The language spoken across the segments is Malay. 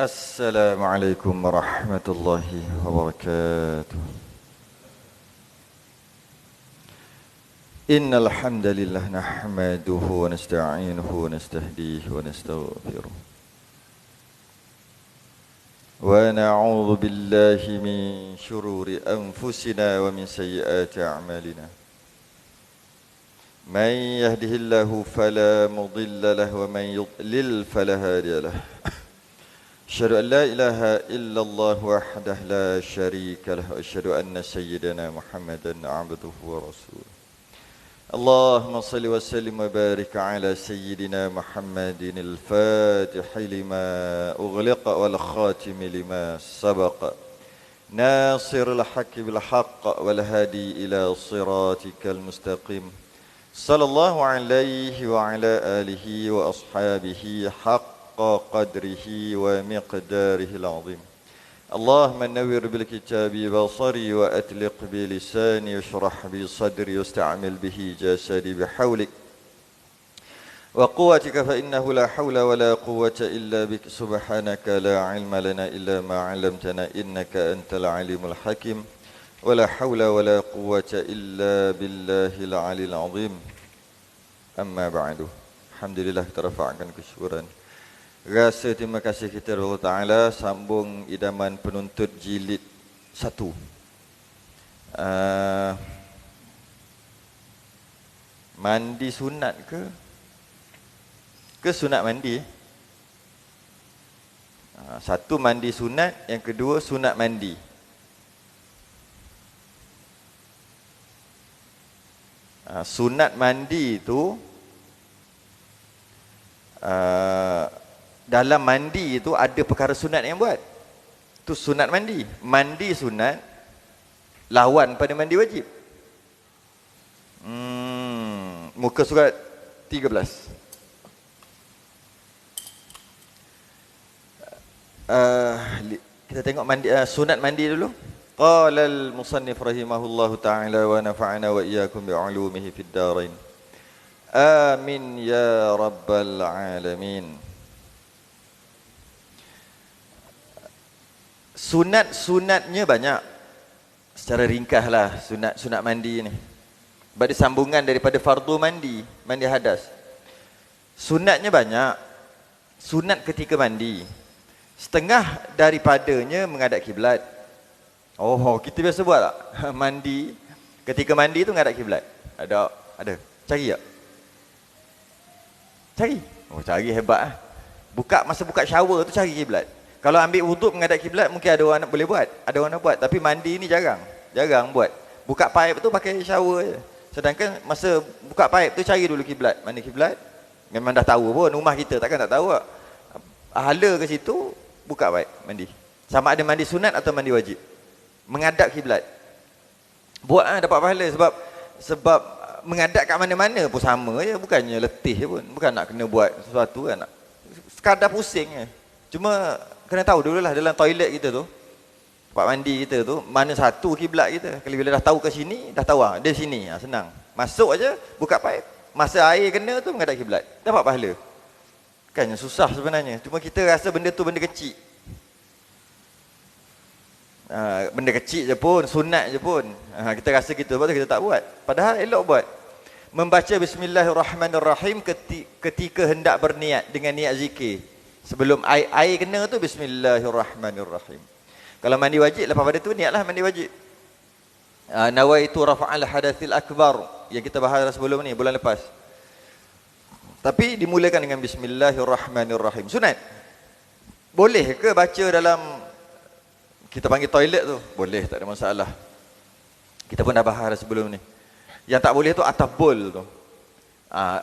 Assalamualaikum warahmatullahi wabarakatuh. Innal hamdalillah nahmaduhu wa nasta'inuhu wa nastahdihi wa nastaghfiruh. Wa na'udzu billahi min shururi anfusina wa min sayyiati a'malina. Man yahdihillahu fala mudilla lahu wa man yudlil fala hadiya lahu. أشهد أن لا إله إلا الله وحده لا شريك له وأشهد أن سيدنا محمدا عبده ورسوله اللهم صل وسلم وبارك على سيدنا محمد الفاتح لما أغلق والخاتم لما سبق ناصر الحق بالحق والهادي إلى صراطك المستقيم صلى الله عليه وعلى آله وأصحابه حق قدره ومقداره العظيم اللهم نور بالكتاب بصري وأتلق بلساني واشرح بصدري واستعمل به جسدي بحولك وقوتك فإنه لا حول ولا قوة إلا بك سبحانك لا علم لنا إلا ما علمتنا إنك أنت العليم الحكيم ولا حول ولا قوة إلا بالله العلي العظيم أما بعد الحمد لله ترفعkan kesyukuran. Rasa terima kasih kita kepada Allah Ta'ala. Sambung idaman penuntut jilid 1. Mandi sunat ke? Ke sunat mandi? Satu mandi sunat, yang kedua sunat mandi. Sunat mandi itu dalam mandi itu ada perkara sunat yang buat. Itu sunat mandi. Mandi sunat lawan pada mandi wajib. Muka surat 13. Kita tengok mandi, sunat mandi dulu. Qala al-musannif rahimahullahu ta'ala wa nafa'ana wa iyyakum bi'ulumihi fid darain. Amin ya rabbal alamin. Sunat-sunatnya banyak. Secara ringkaslah sunat mandi ni. Sebab dia sambungan daripada fardu mandi hadas. Sunatnya banyak. Sunat ketika mandi. Setengah daripadanya menghadap kiblat. Oh, kita biasa buat tak? Mandi. Ketika mandi tu menghadap kiblat. Ada. Cari tak? Cari. Oh, cari hebat ah. Masa buka shower tu cari kiblat. Kalau ambil wuduk menghadap kiblat mungkin ada orang boleh buat, ada orang nak buat, tapi mandi ni jarang buat. Buka pipe tu pakai shower je. Sedangkan masa buka pipe tu cari dulu kiblat. Mana kiblat? Memang dah tahu pun, rumah kita takkan tak tahu tak. Hala ke situ, buka pipe mandi. Sama ada mandi sunat atau mandi wajib. Menghadap kiblat. Buat dapat pahala sebab menghadap kat mana-mana pun sama je, bukannya letih pun. Bukan nak kena buat sesuatu kan, nak sekadar pusing je. Cuma kena tahu dululah dalam toilet kita tu, tempat mandi kita tu, mana satu kiblat kita. Kalau bila dah tahu ke sini, dah tahu dia sini, senang. Masuk aja, buka pipe. Masa air kena tu menghadap kiblat. Dapat pahala. Kan susah sebenarnya. Cuma kita rasa benda tu benda kecil. Benda kecil je pun, sunat je pun. Kita rasa gitu, sebab tu kita tak buat. Padahal elok buat. Membaca bismillahirrahmanirrahim ketika hendak berniat dengan niat zikir. Sebelum air kena tu bismillahirrahmanirrahim. Kalau mandi wajib, lepas pada tu niatlah mandi wajib. Nawaitu rafa'al hadatsil akbar yang kita bahas sebelum ni, bulan lepas. Tapi dimulakan dengan bismillahirrahmanirrahim. Sunat. Boleh ke baca dalam, kita panggil toilet tu? Boleh, tak ada masalah. Kita pun dah bahas sebelum ni. Yang tak boleh tu atas bol tu.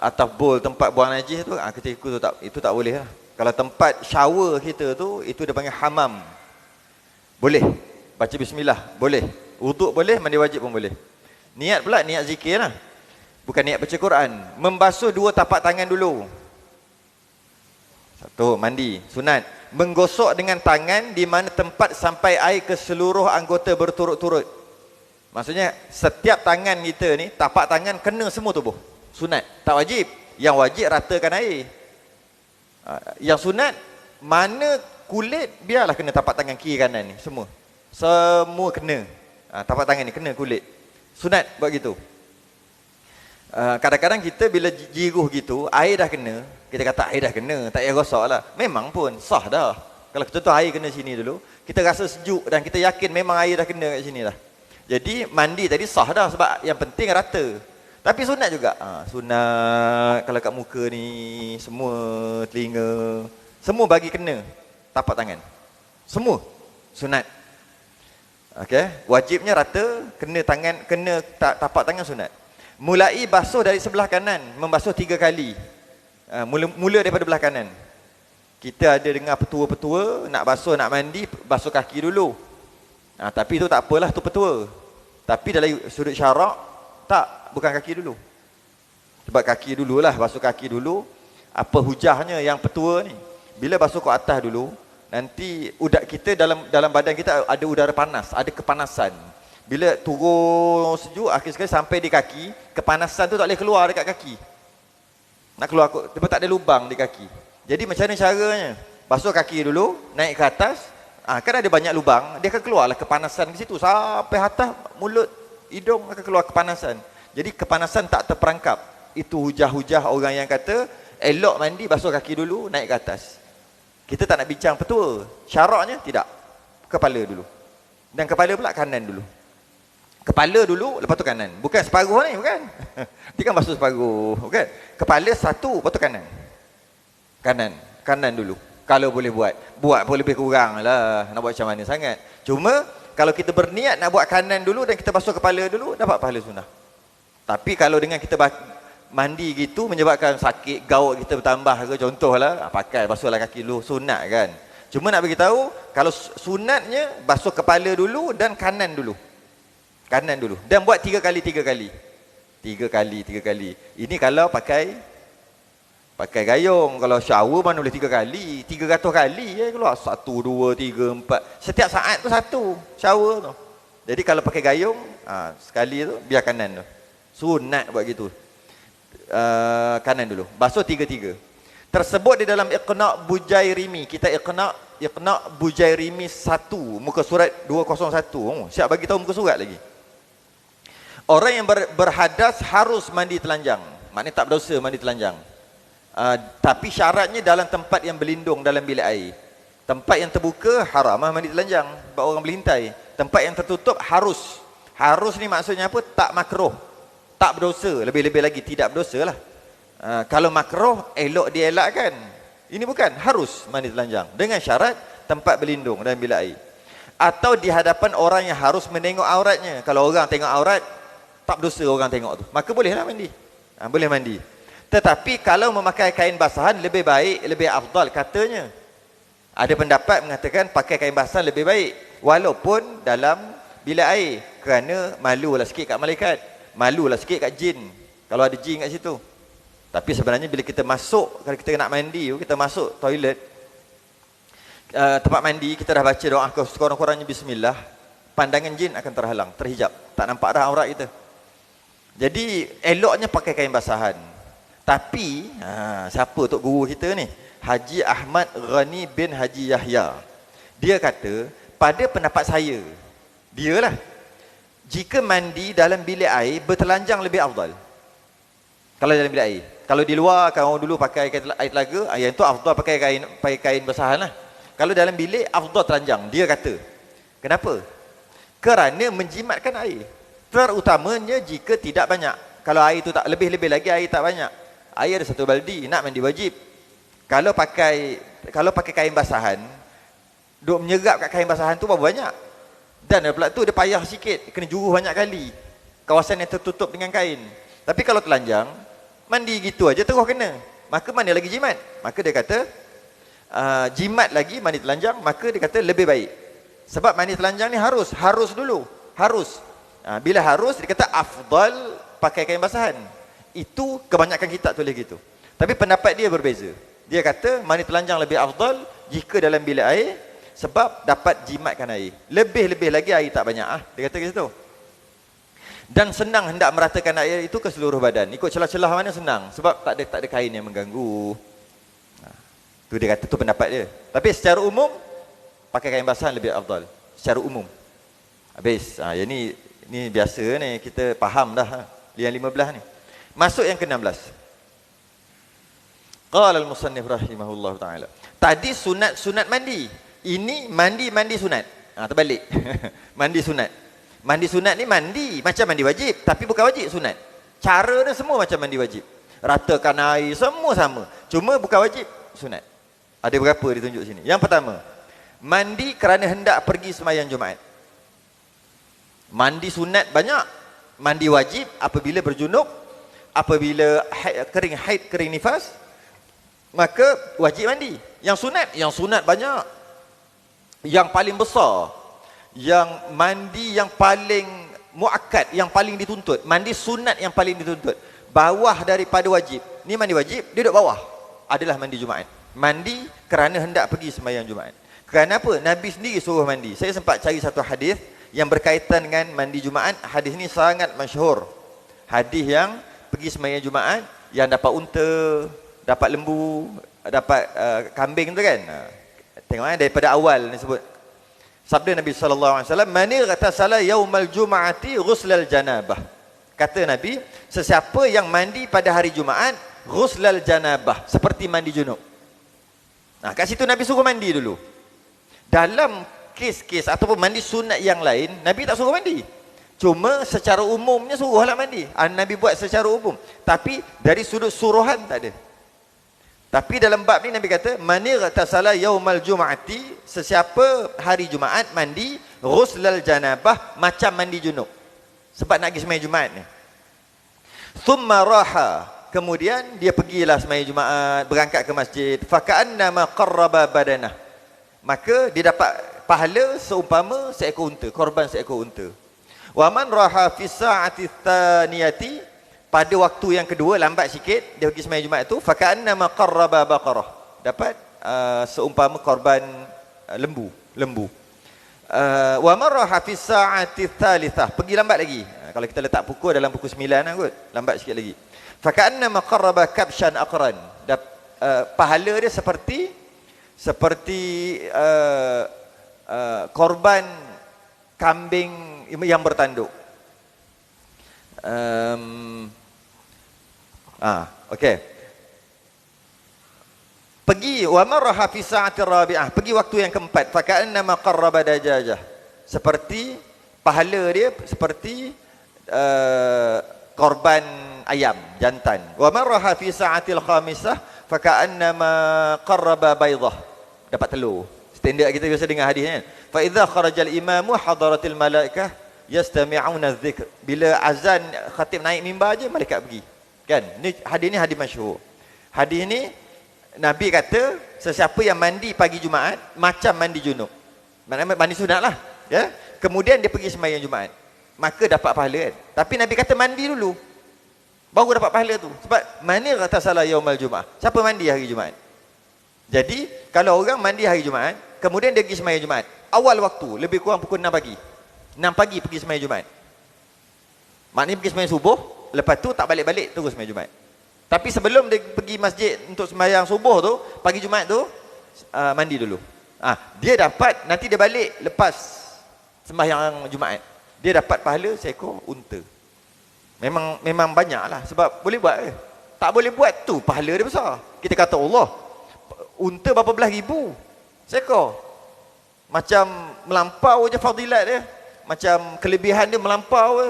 Atas bol tempat buang najis tu, ketika itu tak boleh lah. Kalau tempat shower kita tu, itu dia panggil hamam. Boleh. Baca bismillah. Boleh. Wuduk boleh, mandi wajib pun boleh. Niat pula, niat zikir lah. Bukan niat baca Quran. Membasuh 2 tapak tangan dulu. Satu, mandi. Sunat. Menggosok dengan tangan di mana tempat sampai air ke seluruh anggota berturut-turut. Maksudnya, setiap tangan kita ni, tapak tangan kena semua tubuh. Sunat. Tak wajib. Yang wajib ratakan air. Yang sunat, mana Kulit biarlah kena tapak tangan kiri kanan ni semua. Semua kena. Tapak tangan ni kena kulit. Sunat buat gitu. Kadang-kadang kita bila jiruh gitu, air dah kena, kita kata air dah kena, tak payah rosak lah. Memang pun sah dah. Kalau kita tahu air kena sini dulu, kita rasa sejuk dan kita yakin memang air dah kena kat sini dah. Jadi mandi tadi sah dah sebab yang penting rata. Tapi sunat juga. Sunat kalau kat muka ni, semua telinga, semua bagi kena tapak tangan. Semua sunat. Okey, wajibnya rata, kena tangan, kena tapak tangan sunat. Mulai basuh dari sebelah kanan, membasuh 3 kali. Mula daripada belah kanan. Kita ada dengar petua-petua, nak basuh, nak mandi, basuh kaki dulu. Tapi itu tak apalah, tu petua. Tapi dalam sudut syarak, tak, bukan kaki dulu. Sebab kaki dululah, basuh kaki dulu. Apa hujahnya yang petua ni? Bila basuh ke atas dulu, nanti udat kita dalam badan kita ada udara panas, ada kepanasan. Bila turun sejuk, akhir sekali sampai di kaki, kepanasan tu tak boleh keluar dekat kaki. Nak keluar, sebab tak ada lubang di kaki. Jadi macam mana caranya? Basuh kaki dulu, naik ke atas, kan ada banyak lubang, dia akan keluarlah kepanasan ke situ. Sampai atas, mulut, hidung akan keluar kepanasan. Jadi kepanasan tak terperangkap. Itu hujah-hujah orang yang kata, elok mandi, basuh kaki dulu, naik ke atas. Kita tak nak bincang petua. Syaraknya, tidak. Kepala dulu. Dan kepala pula kanan dulu. Kepala dulu, lepas tu kanan. Bukan separuh ni, bukan. Dia kan basuh separuh, bukan. Kepala satu, lepas tu kanan. Kanan dulu. Kalau boleh buat. Buat pun lebih kurang lah. Nak buat macam mana sangat. Cuma, kalau kita berniat nak buat kanan dulu dan kita basuh kepala dulu, dapat pahala sunnah. Tapi kalau dengan kita mandi gitu, menyebabkan sakit, gaut kita bertambah ke, contohlah, pakai basuhlah kaki dulu, sunat kan. Cuma nak beritahu, kalau sunatnya, basuh kepala dulu dan kanan dulu. Kanan dulu. Dan buat 3 kali. 3 kali. Ini kalau pakai gayung. Kalau shower mana boleh 3 kali. 300 kali keluar. 1, 2, 3, 4. Setiap saat tu satu shower tu. Jadi kalau pakai gayung, sekali tu biar kanan tu. Sunat buat gitu. Kanan dulu. Basuh 3. Tersebut di dalam Iqna' Bujairimi. Kita Iqna' Bujairimi 1. Muka surat 201. Siap bagi tahu muka surat lagi. Orang yang berhadas harus mandi telanjang. Maknanya tak berdosa mandi telanjang. Tapi syaratnya dalam tempat yang berlindung dalam bilik air. Tempat yang terbuka haram mandi telanjang sebab orang berlintai. Tempat yang tertutup harus. Harus ni maksudnya apa? Tak makruh. Tak berdosa. Lebih-lebih lagi tidak berdosa lah. Kalau makruh, elok dielakkan. Ini bukan. Harus mandi telanjang. Dengan syarat tempat berlindung dalam bilik air. Atau di hadapan orang yang harus menengok auratnya. Kalau orang tengok aurat, tak berdosa orang tengok tu. Maka bolehlah mandi. Boleh mandi. Tetapi kalau memakai kain basahan lebih baik, lebih afdal katanya. Ada pendapat mengatakan pakai kain basahan lebih baik. Walaupun dalam bilik air. Kerana malulah sikit kat malaikat. Malulah sikit kat jin. Kalau ada jin kat situ. Tapi sebenarnya bila kita masuk, kalau kita nak mandi, kita masuk toilet. Tempat mandi, kita dah baca doa sekurang-kurangnya bismillah. Pandangan jin akan terhalang, terhijab. Tak nampak dah aurat kita. Jadi eloknya pakai kain basahan. Tapi siapa tok guru kita ni? Haji Ahmad Ghani bin Haji Yahya. Dia kata, pada pendapat saya, dialah, jika mandi dalam bilik air bertelanjang lebih afdal. Kalau dalam bilik air. Kalau di luar, kalau dulu pakai air telaga, yang tu afdal pakai kain basahan lah. Kalau dalam bilik afdal telanjang. Dia kata. Kenapa? Kerana menjimatkan air. Terutamanya jika tidak banyak. Kalau air itu tak lebih-lebih lagi, air tak banyak. Air ada 1 baldi, nak mandi wajib. Kalau pakai kain basahan, duk menyerap kat kain basahan tu berapa banyak? Dan pula tu dia payah sikit, kena juruh banyak kali. Kawasan yang tertutup dengan kain. Tapi kalau telanjang, mandi gitu aja terus kena. Maka mana lagi jimat? Maka dia kata jimat lagi mandi telanjang, maka dia kata lebih baik. Sebab mandi telanjang ni harus dulu. Harus. Bila harus, dia kata afdal pakai kain basahan. Itu kebanyakan kitab tulis gitu. Tapi pendapat dia berbeza. Dia kata mandi telanjang lebih afdal jika dalam bilik air, sebab dapat jimatkan air. Lebih-lebih lagi air tak banyak. Dia kata gitu. Dan senang hendak meratakan air itu ke seluruh badan. Ikut celah-celah mana senang. Sebab tak ada kain yang mengganggu. Tu dia kata, tu pendapat dia. Tapi secara umum, pakai kain basahan lebih afdal. Secara umum. Habis. Yang ni biasa ni, kita faham dah. Yang 15 ni. Masuk yang ke-16. Qala al-musannif rahimahullah ta'ala. Tadi sunat mandi. Ini mandi sunat. Terbalik. Mandi sunat. Mandi sunat ni mandi macam mandi wajib, tapi bukan wajib, sunat. Cara dia semua macam mandi wajib. Ratakan air, semua sama. Cuma bukan wajib, sunat. Ada berapa ditunjuk sini? Yang pertama, mandi kerana hendak pergi sembahyang Jumaat. Mandi sunat banyak. Mandi wajib apabila berjunub, apabila kering haid, kering nifas, maka wajib mandi. Yang sunat banyak. Yang paling besar, yang mandi yang paling muakkad, yang paling dituntut, mandi sunat yang paling dituntut, bawah daripada wajib. Ni mandi wajib, dia duduk bawah, adalah mandi Jumaat. Mandi kerana hendak pergi sembahyang Jumaat. Kerana apa? Nabi sendiri suruh mandi. Saya sempat cari satu hadis yang berkaitan dengan mandi Jumaat. Hadis ni sangat masyhur. Hadis yang pergi sembahyang Jumaat, yang dapat unta, dapat lembu, dapat kambing tu kan. Tengok daripada awal ni sebut. Sabda Nabi SAW, "Man igtasala yaumal jum'ati ghuslal janabah." Kata Nabi, sesiapa yang mandi pada hari Jumaat, ghuslal janabah, seperti mandi junub. Kat situ Nabi suruh mandi dulu. Dalam kes-kes ataupun mandi sunat yang lain, Nabi tak suruh mandi. Cuma secara umumnya suruhlah mandi. Nabi buat secara umum. Tapi dari sudut suruhan tak ada. Tapi dalam bab ni Nabi kata, "Man igtasala yaumal jum'ati", sesiapa hari Jumaat mandi ghuslal janabah, macam mandi junub. Sebab nak pergi sembahyang Jumaat ni. Thumma raha, kemudian dia pergilah sembahyang Jumaat, berangkat ke masjid. Faka'annama qarraba badanah, maka dia dapat pahala seumpama seekor unta, korban seekor unta. Wa man raha fi sa'ati tsaniyati, pada waktu yang kedua, lambat sikit, dia pergi sembahyang Jumaat tu, faka'annama qarraba baqarah, dapat seumpama korban lembu. Wa man raha fi sa'ati tsalitsah, pergi lambat lagi. Kalau kita letak pukul dalam pukul 9 lah kot, lambat sikit lagi. Faka'annama qarraba kabshan aqran, pahala dia seperti korban kambing yang bertanduk. Okey. Pergi wa marha fi sa'ati rabi'ah, pergi waktu yang keempat, faka'annama qarraba dajajah, seperti pahala dia seperti korban ayam jantan. Wa marha fi sa'atil khamisah, faka'annama qarraba baydah, dapat telur. Standard kita biasa dengar hadis kan. Fa idza kharajal imamu hadaratil malaikah yastami'una adh-dhikr. Bila azan khatib naik mimbar je, malaikat pergi. Kan? Hadis ni hadis masyhur. Hadis ni Nabi kata sesiapa yang mandi pagi Jumaat macam mandi junub. Maknanya mandi sunat lah, ya. Kemudian dia pergi sembahyang Jumaat, maka dapat pahala kan. Tapi Nabi kata mandi dulu, baru dapat pahala tu. Sebab mana kata salah yaumal Jumaat? Siapa mandi hari Jumaat? Jadi kalau orang mandi hari Jumaat, kemudian dia pergi sembahyang Jumaat, awal waktu, lebih kurang pukul 6 pagi. 6 pagi pergi sembahyang Jumaat. Maknanya pergi sembahyang subuh, lepas tu tak balik-balik terus sembahyang Jumaat. Tapi sebelum dia pergi masjid untuk sembahyang subuh tu, pagi Jumaat tu, mandi dulu. Dia dapat, nanti dia balik lepas sembahyang Jumaat, dia dapat pahala seekor unta. Memang banyak lah, sebab boleh buat ke? Tak boleh buat tu, pahala dia besar. Kita kata Allah, unta berapa belas ribu seekor. Macam melampau je fadilat dia, macam kelebihan dia melampau je.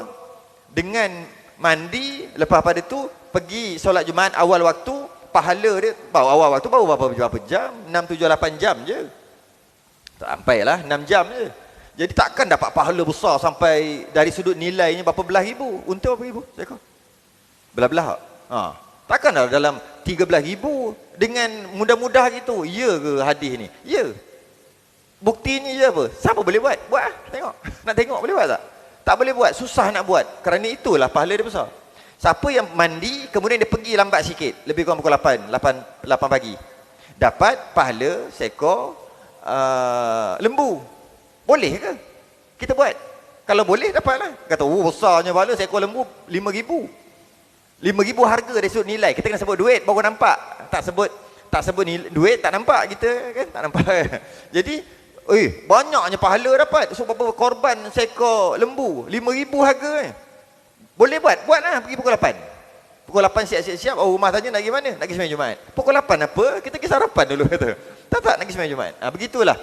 Dengan mandi, lepas pada tu pergi solat Jumaat awal waktu, pahala dia awal waktu baru berapa jam, 6, 7, 8 jam je, tak sampai lah 6 jam je. Jadi takkan dapat pahala besar sampai dari sudut nilainya berapa belas ribu. Unta berapa ribu seekor? Belah-belah. Takkan dalam 13,000 dengan mudah-mudah gitu. Ya ke hadis ni? Ya. Buktinya je apa? Siapa boleh buat? Buat lah. Tengok. Nak tengok boleh buat tak? Tak boleh buat. Susah nak buat. Kerana itulah pahala dia besar. Siapa yang mandi, kemudian dia pergi lambat sikit, lebih kurang pukul 8 pagi, dapat pahala seekor lembu. Boleh ke kita buat? Kalau boleh, dapatlah. Kata, besarnya pahala seekor lembu 5,000. 5,000 harga dari sudut nilai. Kita kena sebut duit baru nampak. Tak sebut tak sebut duit tak nampak kita kan, tak nampak. Jadi banyaknya pahala dapat. So berapa korban seekor lembu 5,000 harga kan. Boleh buatlah pergi pukul 8. Pukul 8 siap-siap. Oh, rumah tanya nak pergi mana? Nak pergi sembahyang Jumaat. Pukul 8 apa? Kita pergi sarapan dulu kata. Tak nak pergi sembahyang Jumaat. Begitulah.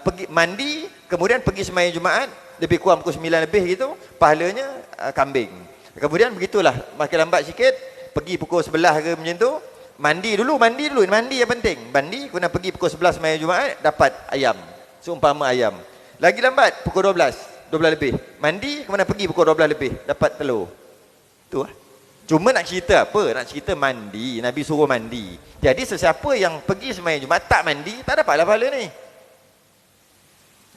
Pergi mandi, kemudian pergi sembahyang Jumaat, lebih kurang pukul 9 lebih gitu, pahalanya kambing. Kemudian begitulah, makin lambat sikit, pergi pukul 11 ke macam tu, mandi dulu, mandi yang penting. Mandi, kemudian pergi pukul 11 sembahyang Jumaat, dapat ayam. Seumpama ayam. Lagi lambat, pukul 12 lebih. Mandi, kemudian pergi pukul 12 lebih, dapat telur. Tu lah. Cuma nak cerita apa? Nak cerita mandi. Nabi suruh mandi. Jadi sesiapa yang pergi sembahyang Jumaat tak mandi, tak dapatlah pahala ni.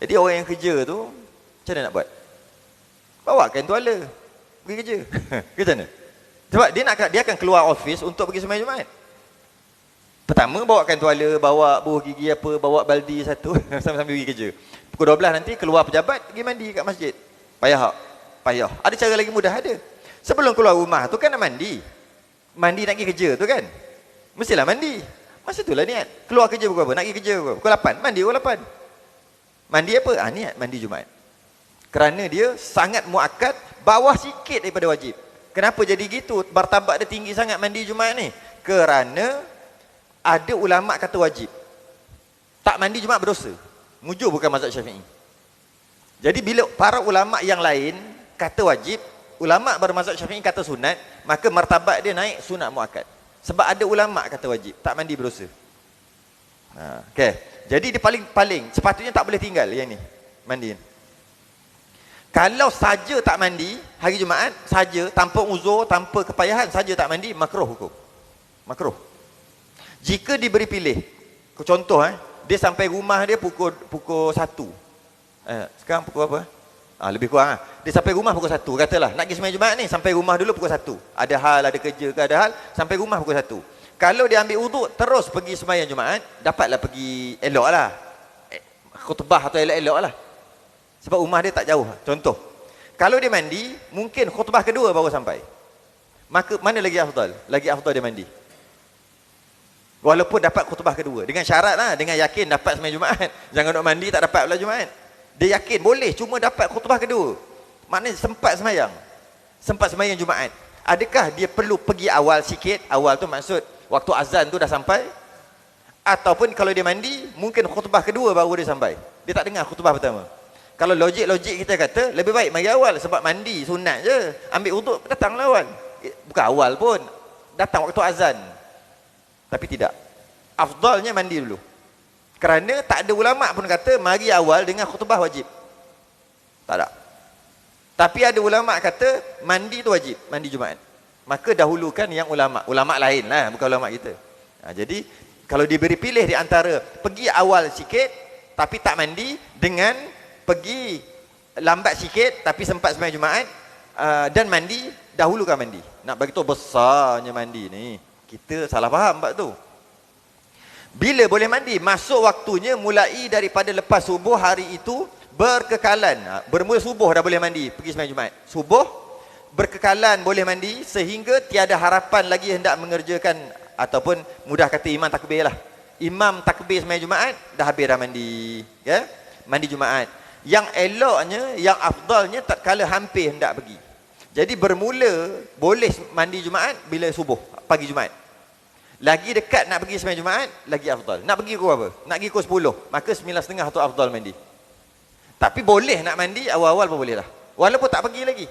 Jadi orang yang kerja tu, macam mana nak buat? Bawa kain tuala, pergi kerja. Macam mana? Sebab dia akan keluar office untuk pergi sembahyang Jumaat. Pertama bawa kain tuala, bawa buah gigi apa, bawa baldi satu sambil pergi kerja. Pukul 12 nanti keluar pejabat pergi mandi kat masjid. Payah. Ada cara lagi mudah ada. Sebelum keluar rumah tu kan nak mandi. Mandi nak pergi kerja tu kan. Mestilah mandi. Masa itulah niat. Keluar kerja pukul apa? Nak pergi kerja pukul 8. Mandi pukul 8. Mandi apa? Niat mandi Jumaat. Kerana dia sangat muakkad, bawah sikit daripada wajib. Kenapa jadi gitu? Martabat dia tinggi sangat mandi Jumaat ni. Kerana ada ulama kata wajib. Tak mandi Jumaat berdosa. Mujur bukan mazhab Syafi'i. Jadi bila para ulama yang lain kata wajib, ulama bermazhab Syafi'i kata sunat, maka martabat dia naik sunat muakkad. Sebab ada ulama kata wajib, tak mandi berdosa. Okey. Jadi dia paling sepatutnya tak boleh tinggal yang ni, mandi. Kalau saja tak mandi hari Jumaat saja, tanpa uzur, tanpa kepayahan saja tak mandi, makruh hukum. Makruh. Jika diberi pilih, contoh dia sampai rumah dia pukul 1. Sekarang pukul apa? Lebih kurang dia sampai rumah pukul 1, katalah nak pergi sembahyang Jumaat ni, sampai rumah dulu pukul 1. Ada hal, ada kerja ke ada hal, sampai rumah pukul 1. Kalau dia ambil wuduk terus pergi sembahyang Jumaat, dapatlah pergi eloklah. Khutbah atau elok-elok lah. Sebab rumah dia tak jauh. Contoh, kalau dia mandi, mungkin khutbah kedua baru sampai. Maka mana lagi afdal? Lagi afdal dia mandi. Walaupun dapat khutbah kedua, dengan syarat lah, dengan yakin dapat sembahyang Jumaat. Jangan nak mandi tak dapat pula Jumaat. Dia yakin boleh, cuma dapat khutbah kedua. Maknanya sempat sembahyang Jumaat. Adakah dia perlu pergi awal sikit? Awal tu maksud waktu azan tu dah sampai? Ataupun kalau dia mandi, mungkin khutbah kedua baru dia sampai. Dia tak dengar khutbah pertama. Kalau logik kita kata, lebih baik mari awal. Sebab mandi sunat je. Ambil wuduk, datanglah awal. Bukan awal pun, datang waktu azan. Tapi tidak. Afdalnya mandi dulu. Kerana tak ada ulama pun kata mari awal dengan khutbah wajib. Tak ada. Tapi ada ulama kata mandi tu wajib, mandi Jumaat. Maka dahulukan yang ulama lain lah, bukan ulama kita. Jadi kalau diberi pilih di antara pergi awal sikit tapi tak mandi, dengan pergi lambat sikit tapi sempat sembahyang Jumaat, dan mandi, dahulukan mandi. Nak bagi tahu besarnya mandi ni. Kita salah faham bab tu. Bila boleh mandi? Masuk waktunya mulai daripada lepas subuh hari itu berkekalan. Bermula subuh dah boleh mandi, pergi sembahyang Jumaat. Subuh berkekalan boleh mandi sehingga tiada harapan lagi hendak mengerjakan, ataupun mudah kata imam takbir lah. Imam takbir sembahyang Jumaat dah habis dah mandi, ya? Mandi Jumaat. Yang eloknya, yang afdalnya tatkala hampir hendak pergi. Jadi bermula boleh mandi Jumaat bila subuh pagi Jumaat. Lagi dekat nak pergi sembahyang Jumaat, lagi afdal. Nak pergi pukul apa? Nak pergi pukul 10, maka 9.30 tu afdal mandi. Tapi boleh nak mandi awal-awal pun boleh lah. Walaupun tak pergi lagi.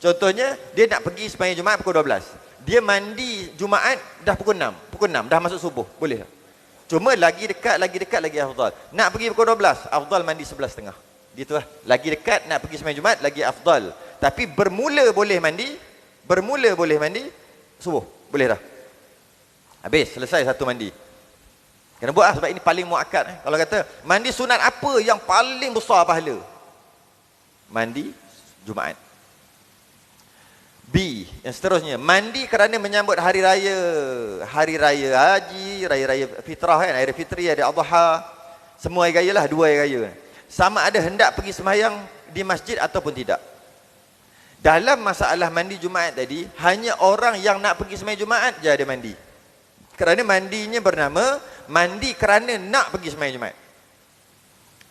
Contohnya, dia nak pergi sembahyang Jumaat pukul 12. Dia mandi Jumaat dah pukul 6. Pukul 6 dah masuk subuh, boleh lah. Cuma lagi dekat lagi afdal. Nak pergi pukul 12, afdal mandi 11.30. Gitulah. Lagi dekat nak pergi sembahyang Jumaat, lagi afdal. Tapi bermula boleh mandi subuh, boleh dah. Habis, selesai satu mandi. Kena buat lah, sebab ini paling muakkad. Kalau kata, mandi sunat apa yang paling besar pahala? Mandi Jumaat. B, yang seterusnya, mandi kerana menyambut hari raya haji, raya-raya fitrah kan, hari fitri, ada adha, semua hari raya lah, 2 hari raya. Sama ada hendak pergi sembahyang di masjid ataupun tidak. Dalam masalah mandi Jumaat tadi, hanya orang yang nak pergi sembahyang Jumaat je ada mandi. Kerana mandinya bernama mandi kerana nak pergi sembahyang Jumaat.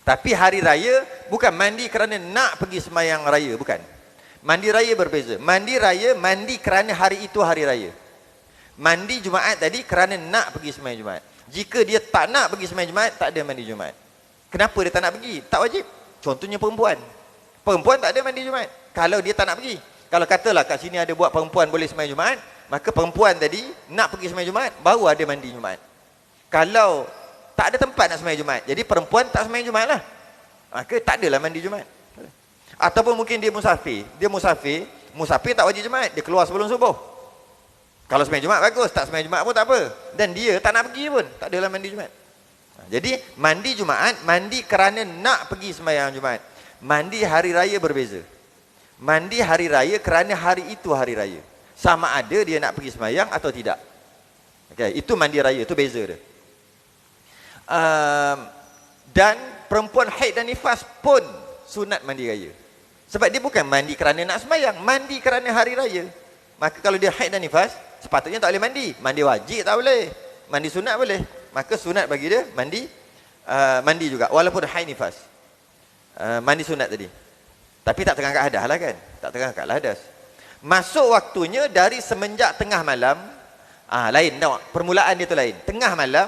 Tapi hari raya bukan mandi kerana nak pergi sembahyang raya, bukan. Mandi raya berbeza. Mandi raya mandi kerana hari itu hari raya. Mandi Jumaat tadi kerana nak pergi sembahyang Jumaat. Jika dia tak nak pergi sembahyang Jumaat, tak ada mandi Jumaat. Kenapa dia tak nak pergi? Tak wajib. Contohnya perempuan. Perempuan tak ada mandi Jumaat kalau dia tak nak pergi. Kalau katalah kat sini ada buat perempuan boleh sembahyang Jumaat, maka perempuan tadi nak pergi sembahyang Jumaat, baru ada mandi Jumaat. Kalau tak ada tempat nak sembahyang Jumaat, jadi perempuan tak sembahyang Jumaat lah, maka tak adalah mandi Jumaat. Ataupun mungkin dia musafir. Musafir tak wajib Jumaat, dia keluar sebelum subuh. Kalau sembahyang Jumaat bagus, tak sembahyang Jumaat pun tak apa. Dan dia tak nak pergi pun, tak adalah mandi Jumaat. Jadi mandi Jumaat, mandi kerana nak pergi sembahyang Jumaat. Mandi hari raya berbeza. Mandi hari raya kerana hari itu hari raya. Sama ada dia nak pergi sembahyang atau tidak. Okay, itu mandi raya, itu beza dia. Dan perempuan haid dan nifas pun sunat mandi raya. Sebab dia bukan mandi kerana nak sembahyang, mandi kerana hari raya. Maka kalau dia haid dan nifas, sepatutnya tak boleh mandi. Mandi wajib tak boleh, mandi sunat boleh. Maka sunat bagi dia mandi juga walaupun haid nifas. Mandi sunat tadi. Tapi tak terangkat hadas lah kan? Tak terangkatlah hadas. Masuk waktunya dari semenjak tengah malam. Lain tau. Permulaan dia tu lain. Tengah malam,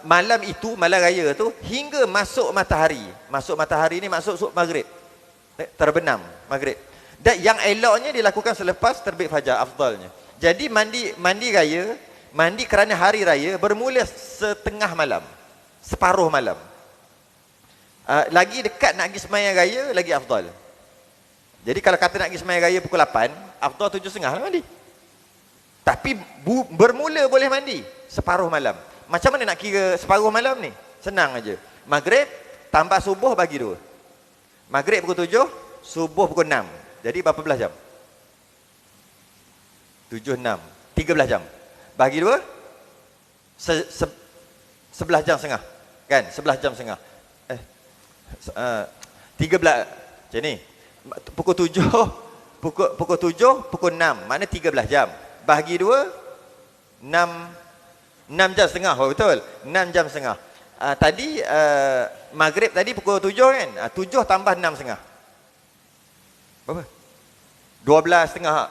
malam itu, malam raya tu, hingga masuk matahari. Masuk matahari ni masuk maghrib. Terbenam maghrib. Dan yang eloknya dilakukan selepas terbit fajar, afdalnya. Jadi mandi raya, mandi kerana hari raya bermula setengah malam, separuh malam. Lagi dekat nak pergi sembahyang raya, lagi afdal. Jadi kalau kata nak pergi sembahyang raya pukul 8, afdal 7.30 lah mandi. Tapi bermula boleh mandi separuh malam. Macam mana nak kira separuh malam ni? Senang aja. Maghrib tambah subuh bagi 2. Maghrib pukul 7, subuh pukul 6. Jadi berapa belas jam? 7, 6, 13 jam. Bagi 2, 11 jam setengah. Kan? 11 jam setengah. 13 macam ni. Pukul 7, pukul 7, pukul 6. Makna 13 jam. Bahagi 2, 6 jam setengah. Oh, betul. 6 jam setengah. Tadi maghrib tadi pukul 7 kan? 7 tambah 6 setengah. Berapa? 12 setengah.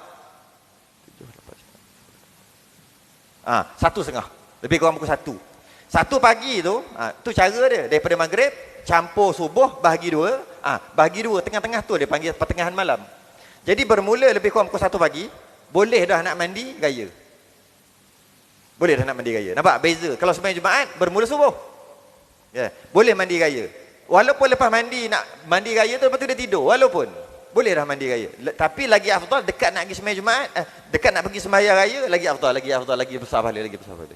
1 setengah. Lebih kurang pukul 1. 1 pagi tu, tu cara dia. Daripada maghrib, campur subuh, bahagi 2. Bahagi 2, tengah-tengah tu dia panggil pertengahan malam. Jadi bermula lebih kurang pukul 1 pagi, boleh dah nak mandi raya. Boleh dah nak mandi raya. Nampak beza? Kalau sembahyang Jumaat, bermula subuh. Boleh mandi raya. Walaupun lepas mandi, nak mandi raya tu, lepas tu dia tidur. Walaupun boleh dah mandi raya. Tapi lagi afdal dekat nak pergi sembahyang Jumaat, dekat nak pergi sembahyang raya, lagi afdal, lagi besar pahala, lagi besar pahala.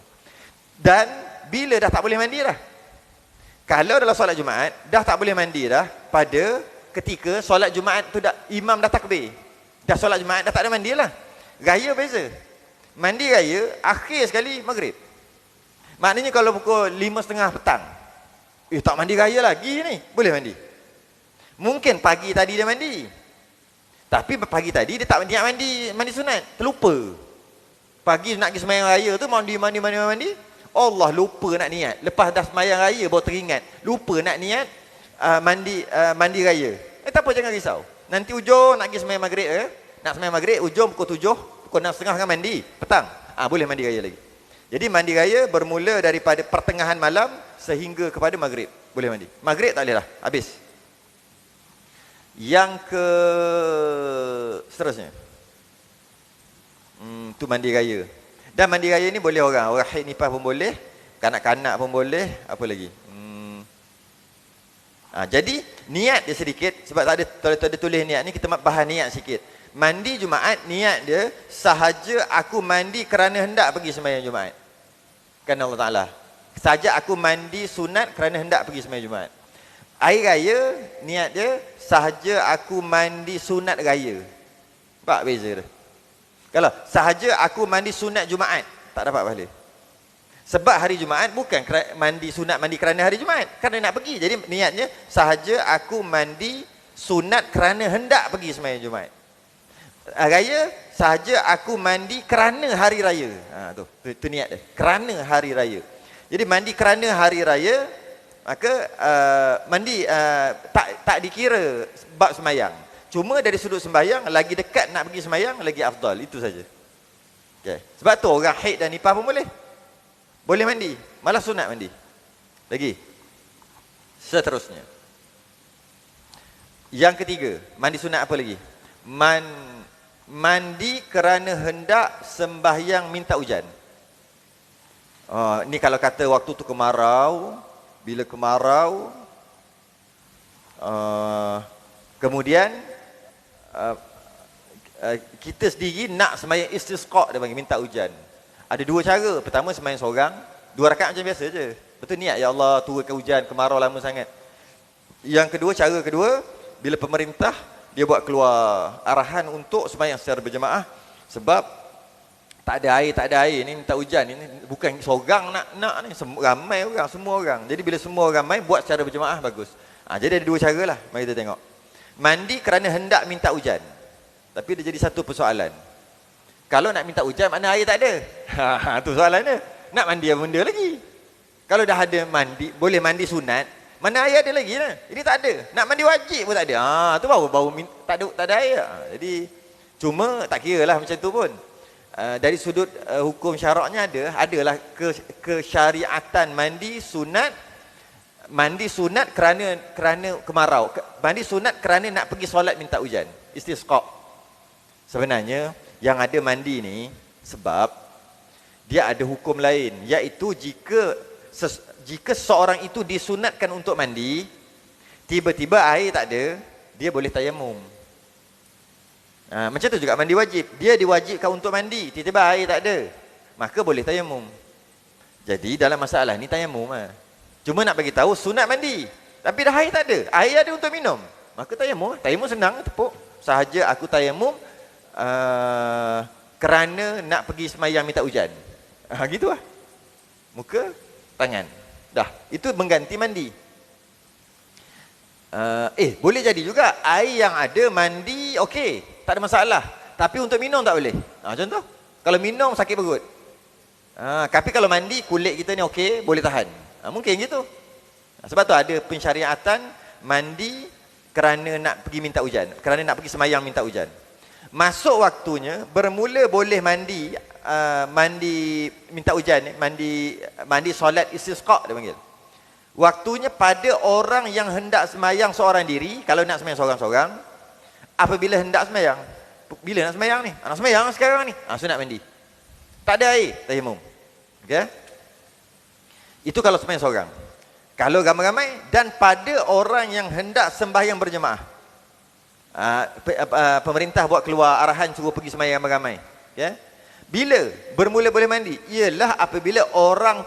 Dan bila dah tak boleh mandi dah? Kalau dalam solat Jumaat, dah tak boleh mandi dah pada ketika solat Jumaat tu imam dah takbir. Dah solat Jumaat, dah tak ada mandi lah. Raya beza. Mandi raya, akhir sekali maghrib. Maknanya kalau pukul 5.30 petang, tak mandi raya lagi ni, boleh mandi. Mungkin pagi tadi dia mandi. Tapi pagi tadi dia tak niat mandi sunat. Terlupa. Pagi nak pergi sembahyang raya tu, mandi. Allah lupa nak niat. Lepas dah sembahyang raya baru teringat. Lupa nak niat mandi raya. Tak apa, jangan risau. Nanti ujung nak pergi sembahyang maghrib nak sembahyang maghrib, ujung pukul 7, pukul 6.30 kan mandi. Petang. Boleh mandi raya lagi. Jadi mandi raya bermula daripada pertengahan malam sehingga kepada maghrib. Boleh mandi. Maghrib tak boleh lah. Habis. Yang ke seterusnya. Tu mandi raya. Dan mandi raya ni boleh orang haid nifas pun boleh, kanak-kanak pun boleh, apa lagi? Jadi niat dia sedikit, sebab tak ada tulis niat ni, kita bahas niat sikit. Mandi Jumaat, niat dia sahaja aku mandi kerana hendak pergi sembahyang Jumaat. Kan Allah Ta'ala. Sahaja aku mandi sunat kerana hendak pergi sembahyang Jumaat. Air raya, niat dia sahaja aku mandi sunat raya. Nampak beza dia? Kalau sahaja aku mandi sunat Jumaat, tak dapat pahala. Sebab hari Jumaat bukan mandi sunat mandi kerana hari Jumaat, kerana nak pergi. Jadi niatnya sahaja aku mandi sunat kerana hendak pergi sembahyang Jumaat. Raya sahaja aku mandi kerana hari raya. Tu niat dia. Kerana hari raya. Jadi mandi kerana hari raya, maka mandi tak dikira bab sembahyang. Cuma dari sudut sembahyang, lagi dekat nak pergi sembahyang, lagi afdal. Itu saja. Okay. Sebab tu orang haid dan nifas pun boleh. Boleh mandi. Malah sunat mandi. Lagi. Seterusnya. Yang ketiga, mandi sunat apa lagi? Mandi kerana hendak sembahyang minta hujan. Ni kalau kata waktu tu kemarau, bila kemarau, kemudian kita sendiri nak sembahyang istisqa, dia panggil minta hujan. Ada dua cara. Pertama sembahyang seorang, 2 rakaat macam biasa je. Betul niat, ya Allah turunkan hujan, kemarau lama sangat. Yang kedua, cara kedua, bila pemerintah dia buat keluar arahan untuk sembahyang secara berjemaah, sebab tak ada air ni, minta hujan ni bukan seorang nak ni, ramai orang, semua orang. Jadi bila semua ramai buat secara berjemaah bagus. Jadi ada dua cara lah. Mari kita tengok. Mandi kerana hendak minta hujan. Tapi dia jadi satu persoalan. Kalau nak minta hujan, mana air tak ada? Tu soalan dia. Nak mandi apa benda lagi? Kalau dah ada mandi, boleh mandi sunat, mana air ada lagi lah. Ini tak ada. Nak mandi wajib pun tak ada. Tu baru tak ada air. Jadi cuma tak kira lah macam tu pun. Dari sudut hukum syaraknya adalah kesyariatan mandi sunat kerana kemarau. Mandi sunat kerana nak pergi solat minta hujan, istisqa. Sebenarnya yang ada mandi ni sebab dia ada hukum lain, iaitu jika seorang itu disunatkan untuk mandi, tiba-tiba air tak ada, dia boleh tayamum. Macam tu juga mandi wajib. Dia diwajibkan untuk mandi, tiba-tiba air tak ada, maka boleh tayamum. Jadi dalam masalah ni tayamum. Cuma nak bagi tahu sunat mandi, tapi dah air tak ada, air ada untuk minum, maka tayamum. Tayamum senang, tepuk. Sahaja aku tayamum kerana nak pergi sembahyang minta hujan. Gitu lah. Muka, tangan. Dah, itu mengganti mandi. Boleh jadi juga air yang ada mandi okey, tak ada masalah. Tapi untuk minum tak boleh. Contoh, kalau minum sakit perut. Tapi kalau mandi kulit kita ni okey, boleh tahan. Mungkin gitu. Sebab tu ada pensyariatan mandi kerana nak pergi minta hujan, kerana nak pergi sembahyang minta hujan. Masuk waktunya, bermula boleh mandi minta hujan, mandi solat istisqa dia panggil. Waktunya pada orang yang hendak sembahyang seorang diri. Kalau nak sembahyang seorang-seorang, apabila hendak sembahyang, bila nak sembahyang ni? Nak sembahyang sekarang ni. Sunat mandi. Tak ada air, tayamum. Okey? Itu kalau sembahyang seorang. Kalau ramai-ramai dan pada orang yang hendak sembahyang berjemaah, pemerintah buat keluar arahan suruh pergi sembahyang ramai. Okey? Bila bermula boleh mandi? Ialah apabila orang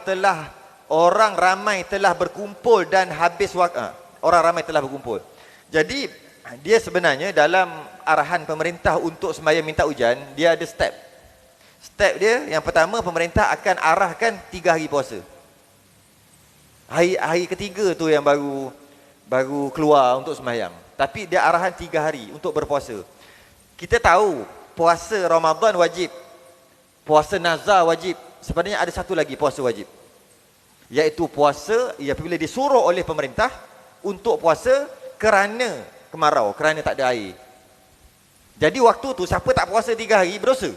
ramai telah berkumpul dan habis waktu. Orang ramai telah berkumpul. Jadi dia sebenarnya dalam arahan pemerintah untuk sembahyang minta hujan, dia ada step. Step dia yang pertama, pemerintah akan arahkan 3 hari puasa. Hari ketiga tu yang baru keluar untuk sembahyang. Tapi dia arahan 3 hari untuk berpuasa. Kita tahu puasa Ramadan wajib, puasa nazar wajib. Sebenarnya ada satu lagi puasa wajib, iaitu puasa apabila disuruh oleh pemerintah untuk puasa kerana kemarau, kerana tak ada air. Jadi waktu tu siapa tak puasa 3 hari berdosa.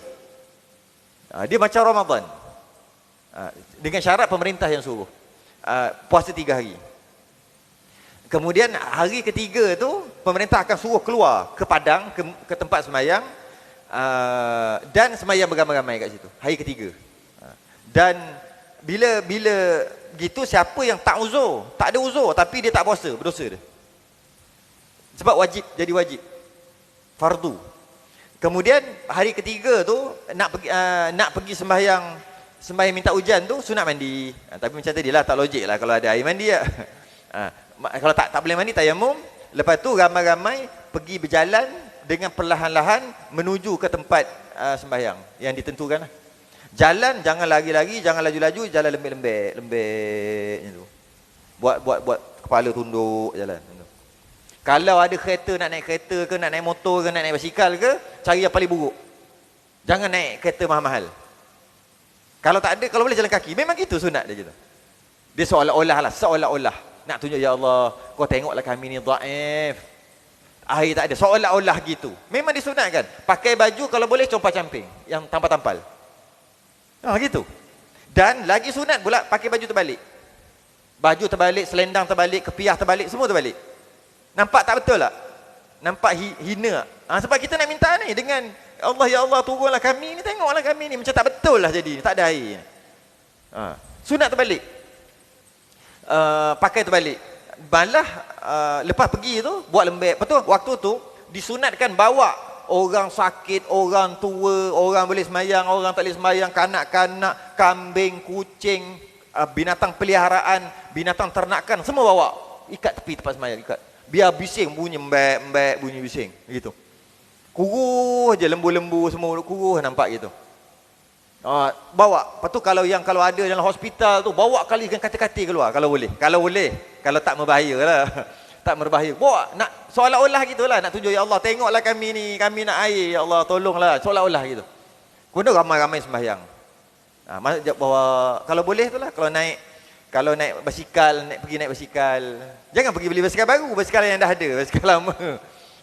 Dia macam Ramadan. Dengan syarat pemerintah yang suruh puasa 3 hari. Kemudian hari ketiga tu pemerintah akan suruh keluar ke padang, ke tempat sembahyang, dan sembahyang beramai-ramai kat situ hari ketiga. Dan bila gitu, siapa yang tak ada uzur tapi dia tak puasa, berdosa dia. Sebab wajib, jadi wajib, fardu. Kemudian hari ketiga tu nak pergi sembahyang minta hujan tu sunat mandi. Tapi macam tadilah, tak logik lah kalau ada air mandi lah. Kalau tak boleh mandi, tayamum. Lepas tu ramai-ramai pergi berjalan dengan perlahan-lahan menuju ke tempat sembahyang yang ditentukan lah. Jalan jangan lari-lari, jangan laju-laju, jalan lembek-lembek macam tu. Buat kepala tunduk jalan. Kalau ada kereta, nak naik kereta ke, nak naik motor ke, nak naik basikal ke, cari yang paling buruk. Jangan naik kereta mahal-mahal. Kalau tak ada, kalau boleh jalan kaki. Memang gitu sunat dia gitu. Dia seolah-olah nak tunjuk, ya Allah, kau tengoklah kami ni dhaif. Air tak ada, seolah-olah gitu. Memang disunatkan. Pakai baju kalau boleh compang-camping, yang tampal-tampal. Gitu. Dan lagi sunat pula pakai baju terbalik. Baju terbalik, selendang terbalik, kepiah terbalik, semua terbalik. Nampak tak betul tak? Nampak hina. Sebab kita nak minta ni dengan Allah, ya Allah, turunlah kami ni, tengoklah kami ni, macam tak betul lah jadi, tak ada air. Sunat terbalik. Pakai terbalik. Malah lepas pergi tu buat lembek. Betul, waktu tu disunatkan bawa orang sakit, orang tua, orang boleh semayang, orang tak boleh semayang, kanak-kanak, kambing, kucing, binatang peliharaan, binatang ternakan, semua bawa. Ikat tepi tempat semayang, ikat. Biar bising bunyi mbek bunyi bising gitu. Kuruh je, lembu-lembu semua kuruh, nampak gitu. Bawa. Lepas tu kalau ada dalam hospital tu, bawa kalikan kata-kata keluar kalau boleh. Kalau tak berbahaya lah. Tak berbahaya. Bawa, nak seolah-olah gitulah, nak tunjuk, ya Allah, tengoklah kami ni, kami nak air, ya Allah, tolonglah, seolah-olah gitu. Kemudian ramai-ramai sembahyang. Bawa, kalau boleh tu lah, kalau naik basikal, pergi naik basikal. Jangan pergi beli basikal baru, basikal yang dah ada, basikal lama.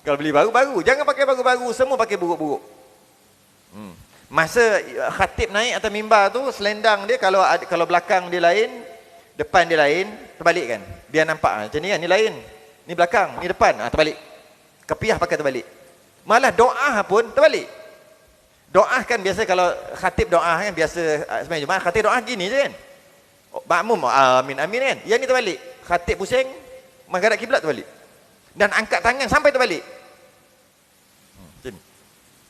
Kalau beli baru, jangan pakai baru-baru, semua pakai buruk-buruk. Masa khatib naik atas mimbar tu, selendang dia kalau belakang dia lain, depan dia lain, terbalik kan. Biar nampak macam ni kan, ni lain. Ni belakang, ni depan, terbalik. Kepiah pakai terbalik. Malah doa pun terbalik. Doa kan biasa kalau khatib doa kan biasa sebenarnya Jumaat khatib doa gini je kan. Makmum amin amin kan. Yang ni terbalik. Khatib pusing, menghadap kiblat terbalik. Dan angkat tangan sampai terbalik. Macam ni.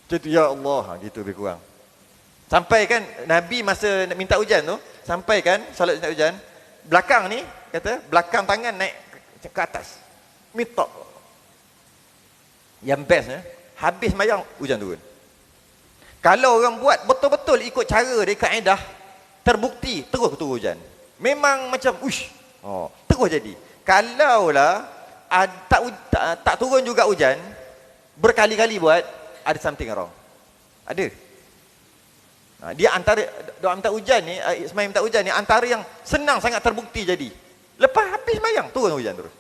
Macam tu, ya Allah, gitu lebih kurang. Sampai kan Nabi masa nak minta hujan tu, sampai kan solat minta hujan, belakang ni kata, belakang tangan naik ke atas. Minta. Yang bestnya, habis mayang hujan turun. Kalau orang buat betul-betul ikut cara dia, kaedah, terbukti terus turun hujan. Memang macam terus jadi. Kalaulah tak turun juga hujan, berkali-kali buat, ada something wrong. Ada. Dia antara doa minta hujan ni, sembahyang minta hujan ni, antara yang senang sangat terbukti jadi. Lepas habis sembahyang turun hujan terus.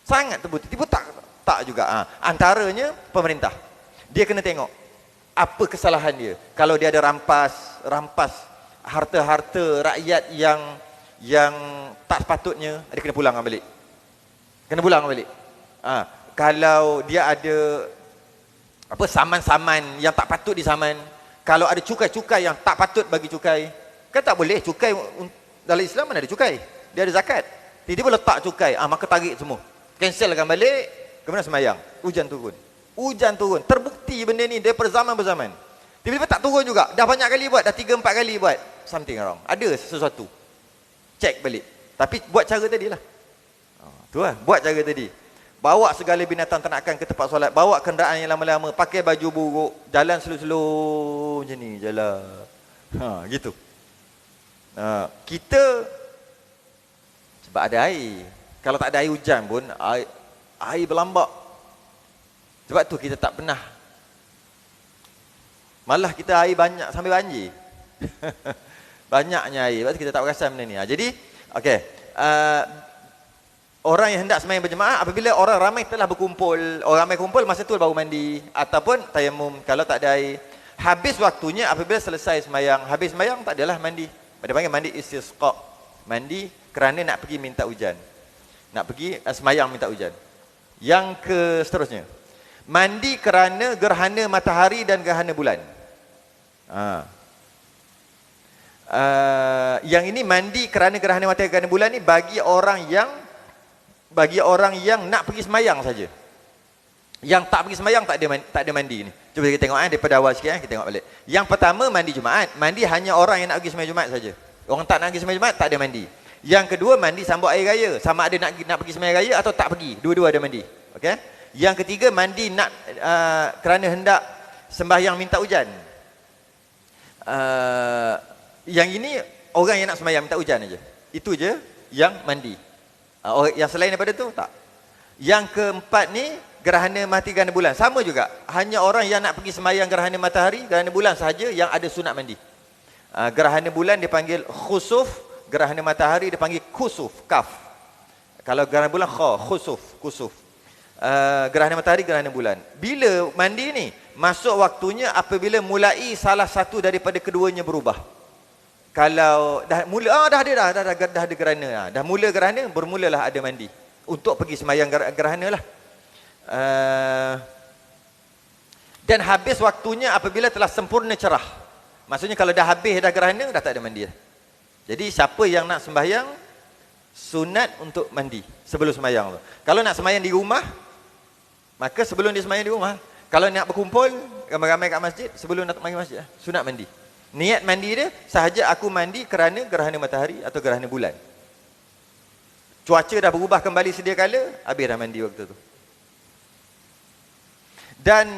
Sangat terbukti. Tiba tak juga. Antaranya pemerintah. Dia kena tengok apa kesalahan dia. Kalau dia ada rampas harta-harta rakyat yang tak sepatutnya, dia kena pulang balik. Kalau dia ada saman-saman yang tak patut disaman, kalau ada cukai-cukai yang tak patut bagi cukai, kan tak boleh. Cukai dalam Islam mana ada cukai, dia ada zakat. Tiba-tiba letak cukai, maka tarik semua, cancelkan balik, kemudian semayang, hujan turun, terbukti benda ni daripada zaman berzaman. Tiba-tiba tak turun juga, dah banyak kali buat, dah 3-4 kali buat, something wrong, ada sesuatu, cek balik. Tapi buat cara tadi lah. Tu lah, buat cara tadi. Bawa segala binatang ternakan ke tempat solat, bawa kenderaan yang lama-lama, pakai baju buruk, jalan slow-slow macam ni, jalan. Gitu. Kita sebab ada air. Kalau tak ada air hujan pun, air berlambak. Sebab tu kita tak pernah. Malah kita air banyak sampai banjir. Banyaknya air. Sebab tu kita tak perasan benda ni. Jadi, okey. Orang yang hendak sembahyang berjemaah, apabila orang ramai telah berkumpul, orang ramai kumpul, masa tu baru mandi ataupun tayamum kalau tak ada air. Habis waktunya apabila selesai sembahyang, habis sembahyang tak adalah mandi. Pada panggil mandi istisqa. Mandi kerana nak pergi minta hujan. Nak pergi sembahyang minta hujan. Yang ke seterusnya, mandi kerana gerhana matahari dan gerhana bulan. Yang ini mandi kerana gerhana matahari dan gerhana bulan ni bagi orang yang nak pergi semayang saja. Yang tak pergi semayang tak ada mandi ni. Cuba kita tengok daripada awal sikit kita tengok balik. Yang pertama mandi Jumaat, mandi hanya orang yang nak pergi semayang Jumaat saja. Orang tak nak pergi semayang Jumaat tak ada mandi. Yang kedua mandi sambut air raya, sama ada nak pergi semayang raya atau tak pergi, dua-dua ada mandi. Okey? Yang ketiga mandi nak kerana hendak sembahyang minta hujan. Yang ini orang yang nak sembahyang minta hujan aja. Itu je yang mandi. Yang selain daripada tu tak. Yang keempat ni Gerhana mati, gerhana bulan sama juga. Hanya orang yang nak pergi sembahyang gerhana matahari, gerhana bulan sahaja yang ada sunat mandi. Gerhana bulan dipanggil khusuf, gerhana matahari dipanggil kusuf, kaf. Kalau gerhana bulan khusuf, kusuf. Gerhana matahari, gerhana bulan. Bila mandi ni? Masuk waktunya apabila mulai salah satu daripada keduanya berubah. Kalau dah mula dah ada gerhana, dah mula gerhana, bermulalah ada mandi untuk pergi sembahyang gerhana lah. Dan habis waktunya apabila telah sempurna cerah. Maksudnya kalau dah habis dah gerhana, dah tak ada mandi dah. Jadi siapa yang nak sembahyang, sunat untuk mandi sebelum sembahyang tu. Kalau nak sembahyang di rumah, maka sebelum dia sembahyang di rumah. Kalau nak berkumpul ramai-ramai kat masjid, sebelum nak pergi masjid, sunat mandi. Niat mandi dia sahaja aku mandi kerana gerhana matahari atau gerhana bulan. Cuaca dah berubah kembali sedia kala, habis dah mandi waktu tu. Dan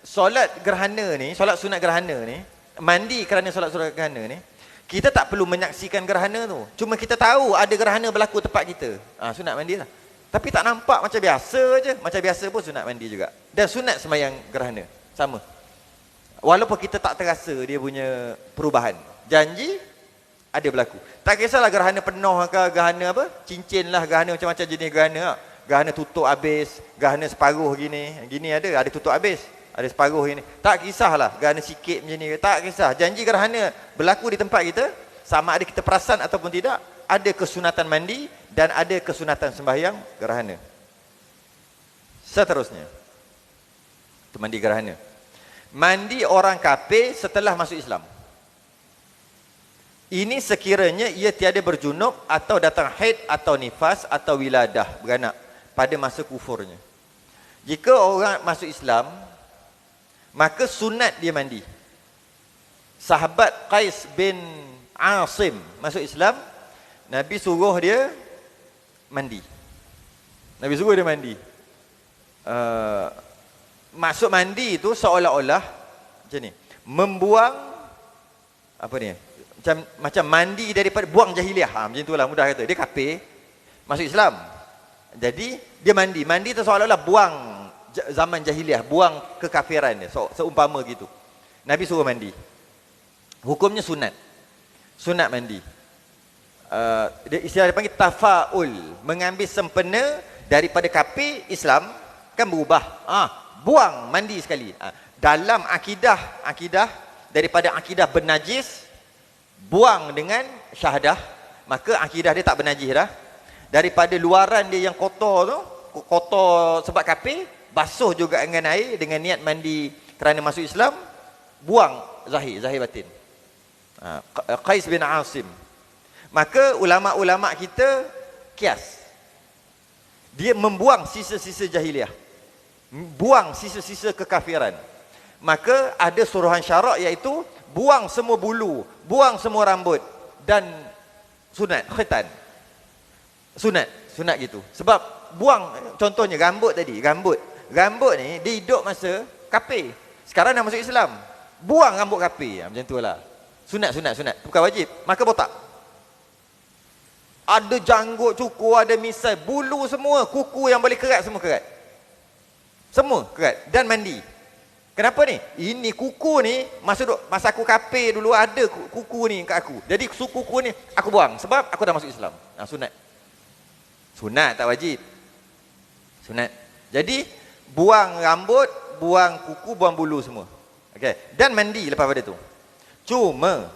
solat gerhana ni, solat sunat gerhana ni, mandi kerana solat sunat gerhana ni, kita tak perlu menyaksikan gerhana tu. Cuma kita tahu ada gerhana berlaku tempat kita. Sunat mandi lah. Tapi tak nampak, macam biasa je. Macam biasa pun sunat mandi juga. Dan sunat sembahyang gerhana sama. Walaupun kita tak terasa dia punya perubahan. Janji ada berlaku. Tak kisahlah gerhana penuh ke, gerhana apa? Cincin lah, gerhana macam-macam jenis gerhana. Gerhana tutup habis, gerhana separuh gini. Gini ada tutup habis. Ada separuh gini. Tak kisahlah, gerhana sikit macam ni. Tak kisah. Janji gerhana berlaku di tempat kita, sama ada kita perasan ataupun tidak, ada kesunatan mandi dan ada kesunatan sembahyang gerhana. Seterusnya. Itu mandi gerhana. Mandi orang kafir setelah masuk Islam. Ini sekiranya ia tiada berjunub atau datang haid atau nifas atau wiladah beranak pada masa kufurnya. Jika orang masuk Islam, maka sunat dia mandi. Sahabat Qais bin Asim masuk Islam, Nabi suruh dia mandi. Nabi suruh dia mandi. Masuk mandi itu seolah-olah macam ni, membuang apa ni, macam mandi daripada buang jahiliah. Macam itulah mudah kata. Dia kafir masuk Islam, jadi dia mandi tu seolah-olah buang zaman jahiliah, buang kekafiran dia, seumpama gitu. Nabi suruh mandi. Hukumnya sunat mandi. Istilah dia panggil tafaul, mengambil sempena daripada kafir Islam, kan berubah. Buang, mandi sekali. Dalam akidah daripada akidah bernajis, buang dengan syahadah, maka akidah dia tak bernajis dah. Daripada luaran dia yang kotor tu, kotor sebab kafir, basuh juga dengan air dengan niat mandi kerana masuk Islam, buang zahir batin. Qais bin Asim. Maka ulama-ulama kita kias, dia membuang sisa-sisa jahiliah, buang sisa-sisa kekafiran. Maka ada suruhan syarak, iaitu buang semua bulu, buang semua rambut, dan sunat khitan. Sunat gitu. Sebab buang, contohnya rambut tadi, rambut ni dia hidup masa kafir, sekarang dah masuk Islam, buang rambut kafir. Macam itulah. Sunat, bukan wajib. Maka botak. Ada janggut cukur, ada misai, bulu semua, kuku yang boleh kerat semua kerat. Semua kerat dan mandi. Kenapa ni? Ini kuku ni masa aku kafir dulu ada kuku ni kat aku. Jadi kuku ni aku buang sebab aku dah masuk Islam. Sunat tak wajib. Sunat. Jadi buang rambut, buang kuku, buang bulu semua. Okey, dan mandi lepas pada tu. Cuma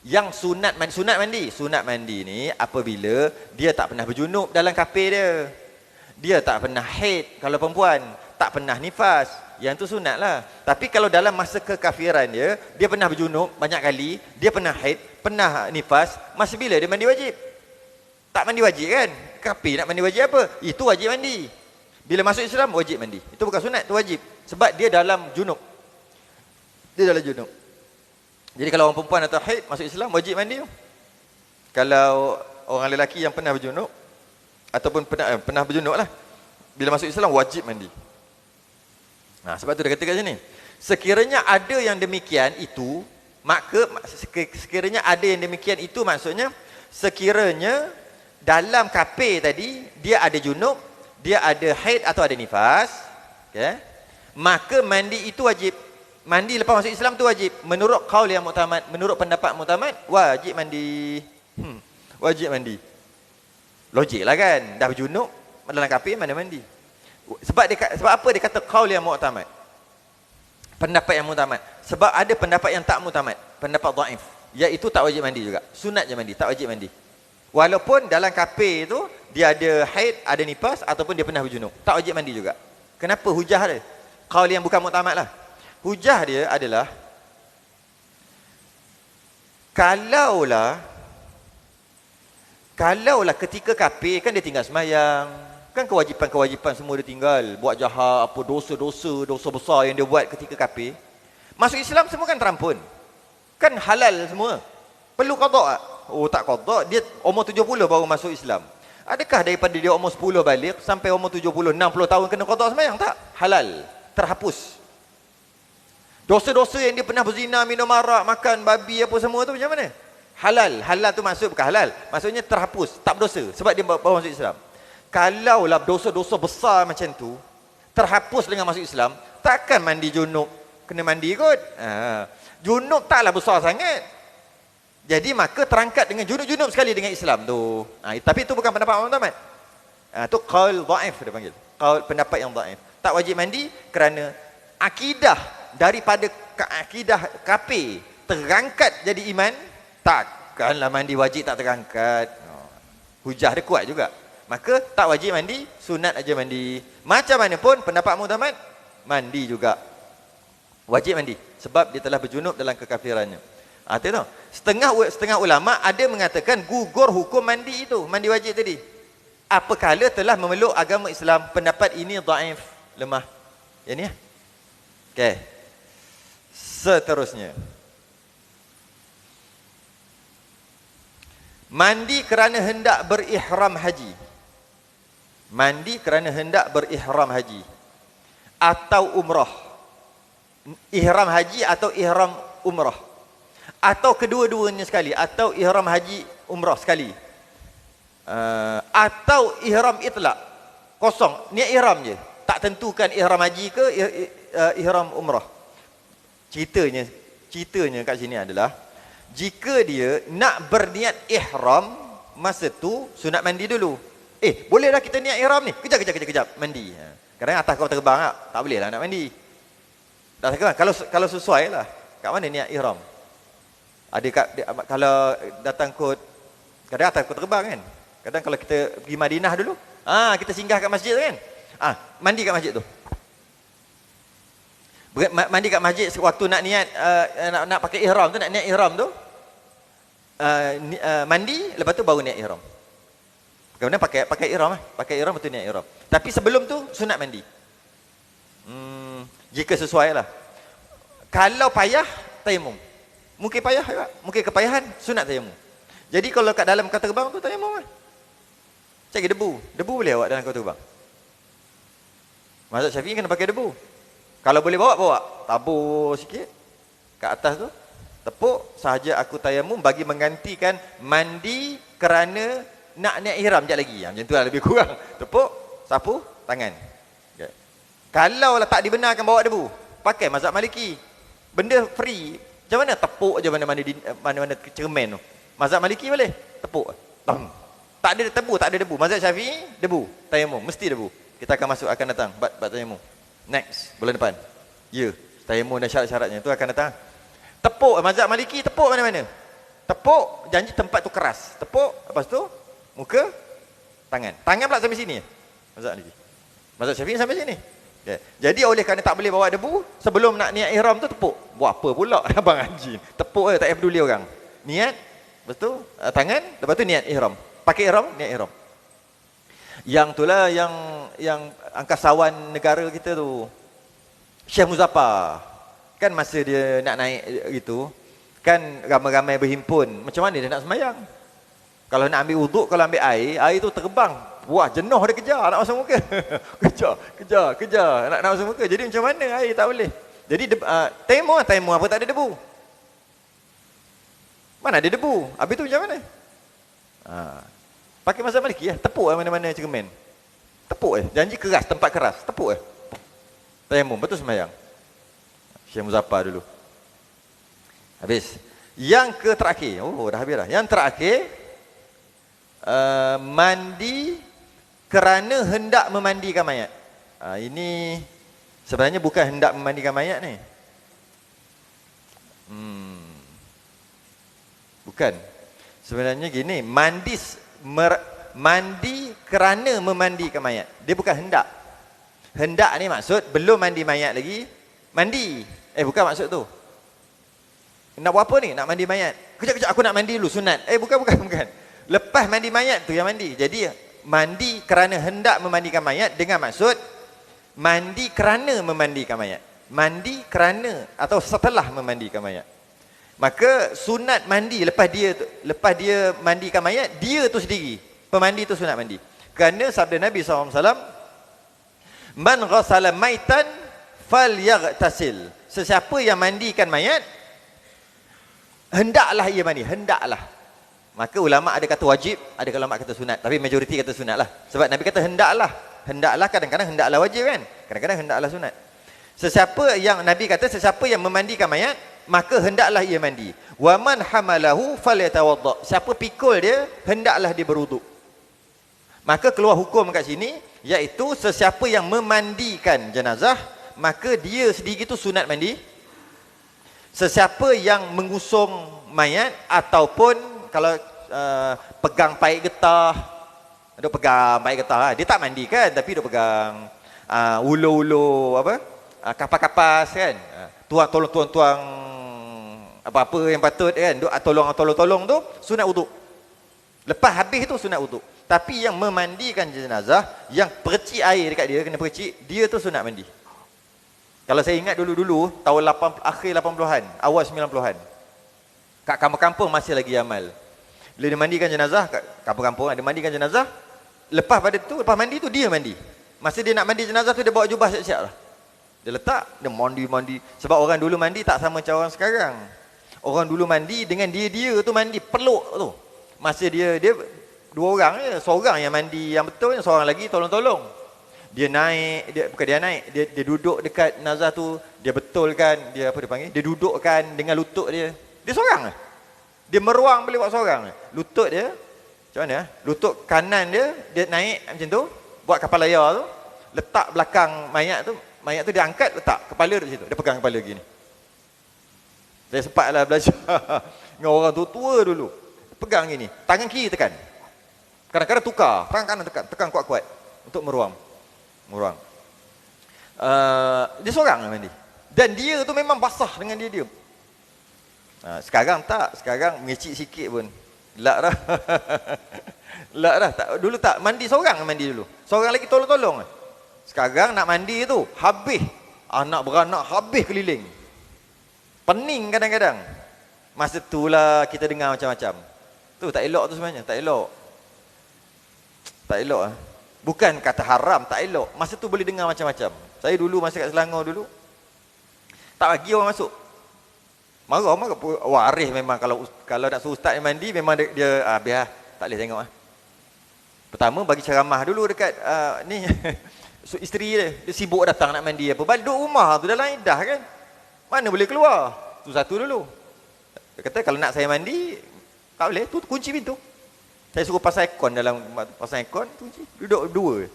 yang sunat mandi ni apabila dia tak pernah berjunub dalam kafir dia. Dia tak pernah haid kalau perempuan, tak pernah nifas, yang tu sunat lah. Tapi kalau dalam masa kekafiran dia pernah berjunub banyak kali, dia pernah haid, pernah nifas, masa bila dia mandi wajib? Tak mandi wajib kan? Kafir nak mandi wajib apa? Itu wajib mandi. Bila masuk Islam wajib mandi. Itu bukan sunat, itu wajib. Sebab dia dalam junub. Jadi kalau orang perempuan atau haid masuk Islam wajib mandi. Kalau orang lelaki yang pernah berjunub ataupun pernah berjunub lah, bila masuk Islam wajib mandi. Sebab tu dia kata kat sini, sekiranya ada yang demikian itu, maka sekiranya ada yang demikian itu maksudnya sekiranya dalam kafir tadi dia ada junub, dia ada haid atau ada nifas, Okay. Maka mandi itu wajib. Mandi lepas masuk Islam tu wajib. Menurut qaul yang muktamad, menurut pendapat muktamad, wajib mandi. Wajib mandi. Logik lah kan. Dah berjunuk, dalam kafir mana mandi. Sebab apa dia kata qaul yang muktamad? Pendapat yang muktamad. Sebab ada pendapat yang tak muktamad. Pendapat dhaif. Iaitu tak wajib mandi juga. Sunat je mandi, tak wajib mandi. Walaupun dalam kafir tu, dia ada haid, ada nifas, ataupun dia pernah berjunuk. Tak wajib mandi juga. Kenapa? Hujah dia. Qaul yang bukan muktamad lah. Hujah dia adalah kalaulah ketika kafir kan dia tinggal sembahyang, kan kewajipan semua dia tinggal, buat jahat, apa dosa besar yang dia buat ketika kafir. Masuk Islam semua kan terampun. Kan halal semua. Perlu qada tak? Oh tak qada, dia umur 70 baru masuk Islam. Adakah daripada dia umur 10 balik sampai umur 70, 60 tahun kena qada sembahyang? Tak. Halal. Terhapus. Dosa-dosa yang dia pernah berzina, minum arak, makan babi apa semua tu macam mana? Halal. Halal tu maksud bukan halal. Maksudnya terhapus, tak berdosa sebab dia baru masuk Islam. Kalaulah dosa-dosa besar macam tu terhapus dengan masuk Islam, takkan mandi junub kena mandi kot. Junub taklah besar sangat. Jadi maka terangkat dengan junub-junub sekali dengan Islam tu. Tapi itu bukan pendapat Imam Ahmad. Tu qaul dhaif dia panggil. Qaul pendapat yang dhaif. Tak wajib mandi kerana akidah daripada akidah kafir terangkat jadi iman, takkanlah mandi wajib tak terangkat. Hujah dia kuat juga. Maka tak wajib mandi, sunat aja mandi. Macam mana pun pendapat muktamad, mandi juga. Wajib mandi sebab dia telah berjunub dalam kekafirannya. Tengok. Setengah ulama ada mengatakan gugur hukum mandi itu, mandi wajib tadi. Apakala telah memeluk agama Islam, pendapat ini dhaif, lemah. Yang ni ya. Okey. Seterusnya. Mandi kerana hendak berihram haji. Mandi kerana hendak berihram haji atau umrah. Ihram haji atau ihram umrah. Atau kedua-duanya sekali, atau ihram haji umrah sekali. Atau ihram itlaq. Kosong, niat ihram je. Tak tentukan ihram haji ke ihram umrah. Ceritanya kat sini adalah jika dia nak berniat ihram, masa tu sunat mandi dulu. Boleh dah kita niat ihram ni. Kejap mandi. Kadang atas kau terbang tak boleh lah nak mandi. Dah terbang. Kalau sesuai lah. Kat mana niat ihram? Ada kalau datang kot, kadang atas kau terbang kan. Kadang kalau kita pergi Madinah dulu, kita singgah kat masjid tu kan. Mandi kat masjid tu. Mandi kat masjid waktu nak niat nak pakai ihram tu, nak niat ihram tu. Mandi, lepas tu baru niat ihram. Kemudian pakai ihram lah. Pakai ihram betul niat ihram. Tapi sebelum tu sunat mandi. Jika sesuai lah. Kalau payah, tayamum. Mungkin payah juga. Mungkin kepayahan, sunat tayamum. Jadi kalau kat dalam kau terbang tu, tayamum lah. Cari debu. Debu boleh awak dalam kau terbang. Mazhab Syafi'i kena pakai debu. Kalau boleh bawa. Tabur sikit kat atas tu. Tepuk, sahaja aku tayamum bagi menggantikan mandi kerana nak niat ihram sekejap lagi. Macam tu lah lebih kurang. Tepuk, sapu, tangan. Okay. Kalau lah tak dibenarkan bawa debu, pakai mazhab Maliki. Benda free. Macam mana? Tepuk je mana-mana cermin tu. Mazhab Maliki boleh? Tepuk. Tak ada tebu, tak ada debu. Mazhab Syafi'i, debu. Tayamum, mesti debu. Kita akan datang. Bab tayamum. Next, bulan depan. Tayamum dan syarat-syaratnya. Itu akan datang. Tepuk, mazhab Maliki tepuk mana-mana. Tepuk, janji tempat tu keras. Tepuk, lepas tu, muka, tangan. Tangan pula sampai sini. Mazhab Maliki. Mazhab Syafi'i sampai sini. Okay. Jadi oleh kerana tak boleh bawa debu, sebelum nak niat ihram tu tepuk. Buat apa pula abang haji? Tepuk je, tak payah peduli orang. Niat, lepas tu tangan, lepas tu niat ihram. Pakai ihram, niat ihram. Yang itulah yang angkasawan negara kita tu. Syekh Muzaffar. Kan masa dia nak naik gitu, kan ramai-ramai berhimpun. Macam mana dia nak sembahyang? Kalau nak ambil wuduk, kalau ambil air tu terbang. Wah, jenuh dia kejar nak masuk muka. kejar nak masuk muka. Jadi macam mana air tak boleh. Jadi tayamum apa tak ada debu. Mana ada debu? Habis tu macam mana? Pakai mazhab Maliki tepuk mana-mana cermin. Tepuk janji keras, tempat keras, tepuk Tayamum, betul sembahyang. Syekh Muzaffar dulu. Habis. Yang ke terakhir. Oh, dah habis dah. Yang terakhir, mandi kerana hendak memandikan mayat. Ini sebenarnya bukan hendak memandikan mayat ni. Bukan. Sebenarnya gini, mandi kerana memandikan mayat. Dia bukan hendak. Hendak ni maksud belum mandi mayat lagi, mandi. Bukan maksud tu. Nak buat apa ni? Nak mandi mayat. Kejap-kejap aku nak mandi dulu, sunat. Bukan. Lepas mandi mayat tu yang mandi. Jadi mandi kerana hendak memandikan mayat dengan maksud mandi kerana memandikan mayat. Mandi kerana atau setelah memandikan mayat. Maka sunat mandi lepas dia mandikan mayat, dia tu sendiri. Pemandi tu sunat mandi. Kerana sabda Nabi SAW, man ghasala maitan falyaghtasil. Sesiapa yang mandikan mayat, hendaklah ia mandi, hendaklah. Maka ulama ada kata wajib, ada ulama kata sunat, tapi majoriti kata sunat lah. Sebab Nabi kata hendaklah. Hendaklah kadang-kadang hendaklah wajib kan? Kadang-kadang hendaklah sunat. Nabi kata sesiapa yang memandikan mayat, maka hendaklah ia mandi. Wa man hamalahu falyatawadda. Siapa pikul dia, hendaklah dia berwuduk. Maka keluar hukum kat sini, iaitu sesiapa yang memandikan jenazah, maka dia sendiri tu sunat mandi. Sesiapa yang mengusung mayat ataupun kalau pegang paik getah, duk pegang paik getah, dia tak mandi kan, tapi duk pegang ulu-ulu kapas-kapas kan, tuang apa-apa yang patut kan, duk tolong tu sunat wuduk. Lepas habis tu sunat wuduk. Tapi yang memandikan jenazah, yang percik air dekat dia, kena percik, dia tu sunat mandi. Kalau saya ingat dulu-dulu, tahun akhir 80-an, awal 90-an, kat kampung-kampung masih lagi amal. Bila dia mandikan jenazah, kat kampung-kampung dia mandikan jenazah, lepas mandi tu dia mandi. Masa dia nak mandi jenazah tu, dia bawa jubah siap-siap lah. Dia letak, dia mandi. Sebab orang dulu mandi tak sama macam orang sekarang. Orang dulu mandi dengan dia tu mandi, peluk tu. Masa dia dua orang je, seorang yang mandi yang betul, seorang lagi tolong-tolong. Dia duduk dekat jenazah tu, dia betulkan, dia dudukkan dengan lutut dia. Dia seorang lah. Dia meruang boleh buat seorang. Lutut dia, macam mana? Lutut kanan dia naik macam tu, buat kapal layar tu, letak belakang mayat tu dia angkat, letak kepala di situ. Dia pegang kepala gini. Saya sempatlah belajar dengan orang tua dulu. Pegang gini, tangan kiri tekan. Kadang-kadang tukar, tangan kanan tekan kuat-kuat untuk meruang. Dia seorang mandi. Dan dia tu memang basah dengan dia. Sekarang tak, sekarang mengecik sikit pun. Lak dah. Dulu tak, mandi seorang mandi dulu. Seorang lagi tolong-tolong. Sekarang nak mandi tu, habis. Anak beranak habis keliling. Pening kadang-kadang. Masa itulah kita dengar macam-macam. Tu tak elok tu sebenarnya, tak elok. Bukan kata haram, tak elok. Masa tu boleh dengar macam-macam. Saya dulu masa kat Selangor dulu, tak bagi orang masuk. Marah. Waris memang kalau nak suruh ustaz yang mandi, memang dia biar tak boleh tengok. Pertama bagi ceramah dulu dekat ni isteri dia sibuk datang nak mandi apa. Balik duduk rumah tu dalam iddah kan. Mana boleh keluar? Tu satu dulu. Dia kata kalau nak saya mandi, tak boleh, tu kunci pintu. Saya suruh pasang aircon, kunci. Duduk dua.